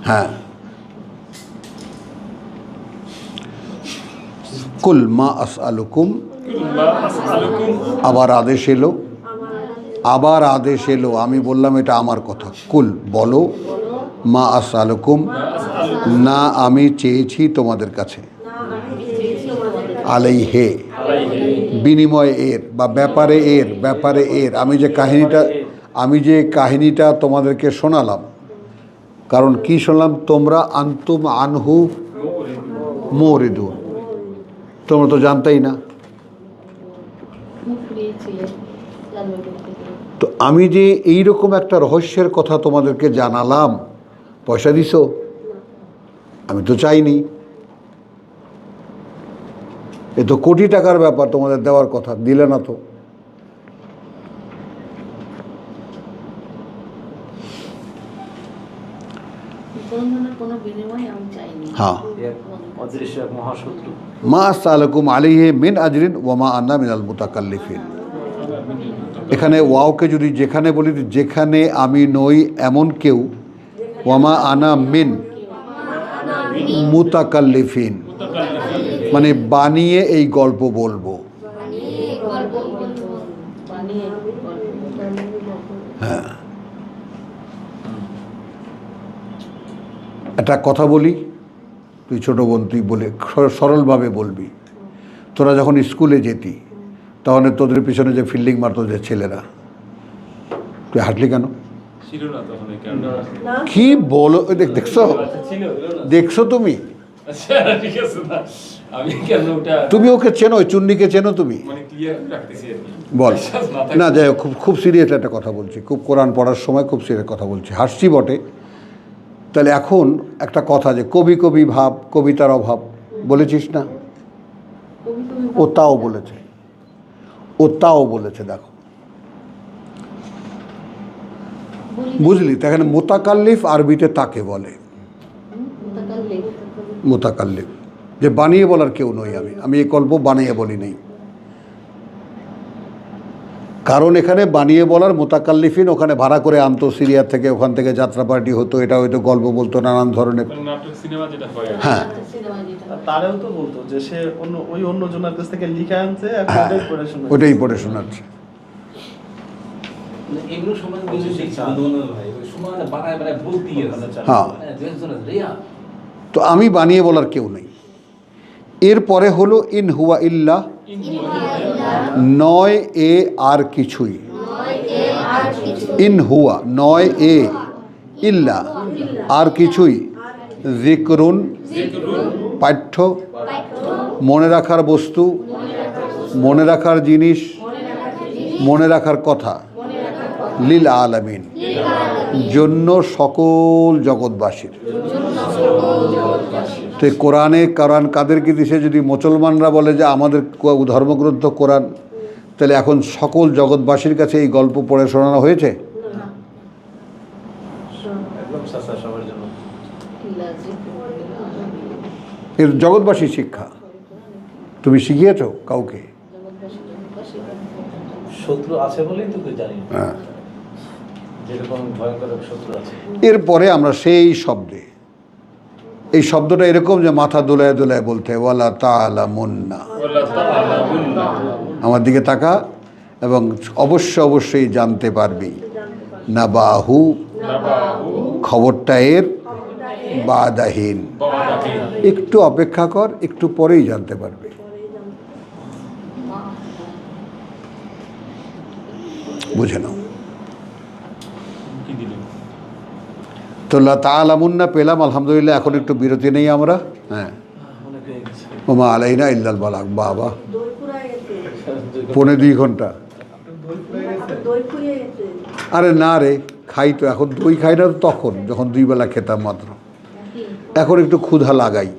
হ্যাঁ, কুল মা আসআলুকুম, আবার আদেশ এলো, আবার আদেশ এলো। আমি বললাম এটা আমার কথা। কুল বলো, মা আসআলুকুম, না আমি চেয়েছি তোমাদের কাছে, আলাইহে বিনিময় এর বা ব্যাপারে এর, ব্যাপারে এর। আমি যে কাহিনীটা তোমাদেরকে শোনালাম, কারণ কি শুনলাম? তোমরা আনতুম আনহু মুরিদুন, তোমরা তো জানতেই না। মুখ ফিরিয়েছিলেন জানবে থেকে। তো আমি যে এইরকম একটা রহস্যের কথা তোমাদেরকে জানালাম, পয়সা দিছো? আমি তো চাইনি। এ তো কোটি টাকার ব্যাপার, তোমাদের দেওয়ার কথা, দিলে না তো। কোনো ধরনের কোনো বিনিময় আমি চাইনি। হ্যাঁ, এক অদৃশ্য এক মহাশত্রু। মা আসআলুকুম আলাইহি মিন আজরিন ওয়া মা আনা মিনাল মুতাকাল্লিফিন। এখানে ওয়াওকে যদি যেখানে বলি, যেখানে আমি নই এমন কেউ, ওয়ামা আনা মিন মুতাকাল্লিফিন, মানে বানিয়ে এই গল্প বলবো। হ্যাঁ, একটা কথা বলি, তুই ছোটো বোন, তুই বলে সরলভাবে বলবি। তোরা যখন স্কুলে যেতি তখন তোদের পিছনে যে ফিল্ডিং মারতো যে ছেলেরা, তুই হাঁটলি কেন? ছিল না তখন এই ক্যামেরা। না কি বলো? দেখছো, আচ্ছা, ছিল। দেখছো তুমি? আচ্ছা ঠিক আছে না, আমি কেন ওটা তুমি ওকে চেনো, ওই চুন্নিকে চেনো তুমি? মানে ক্লিয়ার রাখতেছি আর কি। বল বিশ্বাস না থাকলে- না, যাই হোক, খুব সিরিয়াস একটা কথা বলছি, খুব কোরআন পড়ার সময় খুব সিরিয়াস কথা বলছি, হাসছি বটে। তাহলে এখন একটা কথা, যে কবি কবি ভাব, কবিতার অভাব বলেছিস না? ও তাও বলেছে, ও তাও বলেছে। দেখো, বুঝলি তো? এখানে মোতাকাল্লিফ আরবিতে তাকে বলে, মোতাকাল্লিফ, যে বানিয়ে বলার কেউ নই। আমি এই গল্প বানিয়ে বলি নেই। কারণ এখানে বানিয়ে বলার মোতাকাল্লিফিন ওখানে ভাড়া করে আনতো সিরিয়া থেকে, ওখান থেকে যাত্রা পার্টি হতো, এটা হয়তো গল্প বলতো নানান ধরনের। নাটক সিনেমা যেটা হয় আর কি। হ্যাঁ, সিনেমায় যেটা আর তারাও তো বলতো যে সে অন্য জনের কাছ থেকে লিখে আনছে এখন ওটাই পড়ে শোনায়। ওটাই পড়ে শোনাচ্ছে। মানে এগুলো সময় দেখছি বন্ধু-বান্ধব ভাই, ওই সময় না বানায় বানায় বলতেই আছে। হ্যাঁ, দেখছেন না, রিয়া তো আমি বানিয়ে বলার কেউ নেই। এরপরে হলো ইন হুয়া ইল্লা, নয় এ আর কিছুই। ইন হুয়া নয় এ, ইল্লা আর কিছুই, যিকরুন পাঠ্য, মনে রাখার বস্তু, মনে রাখার জিনিস, মনে রাখার কথা, লিল আলামিন জন্য সকল জগৎবাসীর। তো কোরআন কাদেরকে দিছে? যদি মুসলমানরা বলে যে আমাদের ধর্মগ্রন্থ কোরআন, তাহলে এখন সকল জগৎবাসীর কাছে এই গল্প পড়ে শোনানো হয়েছে? একদম সাসা সবার জন্য। এর জগৎবাসী শিক্ষা তুমি শিখিয়েছো কাউকে? শত্রু আছে বলেই তো তুই জানি হ্যাঁ। যেরকম ভয়ঙ্কর শত্রু আছে। এরপরে আমরা সেই শব্দে, এই শব্দটা এরকম যে মাথা দোলায় দোলায় বলতে হয়, ওয়ালা তা'লামুন্না, ওয়ালা তা'লামুন্না। আমার দিকে তাকা, এবং অবশ্যই জানতে পারবি, নাবাহু নাবাহু খবরটা এর, বাদাহীন বাদাহীন। একটু অপেক্ষা কর, একটু পরেই জানতে পারবে। বুঝে নাও। কি দিলেন? তো লা তা'লামুন্না পেলাম, আলহামদুলিল্লাহ। এখন একটু বিরতি নেই আমরা। হ্যাঁ, অনেক হয়ে গেছে। ওমা আলাইনা ইল্লাল বালাগ। বাবা, দই ফুরায় গেছে। 2.25 ঘন্টা। দই ফুরিয়ে গেছে। আরে না রে, খাই তো এখন। দই খাই না তো তখন, যখন 2 বেলা খেতাম মাত্র। এখন একটু ক্ষুধা লাগাই।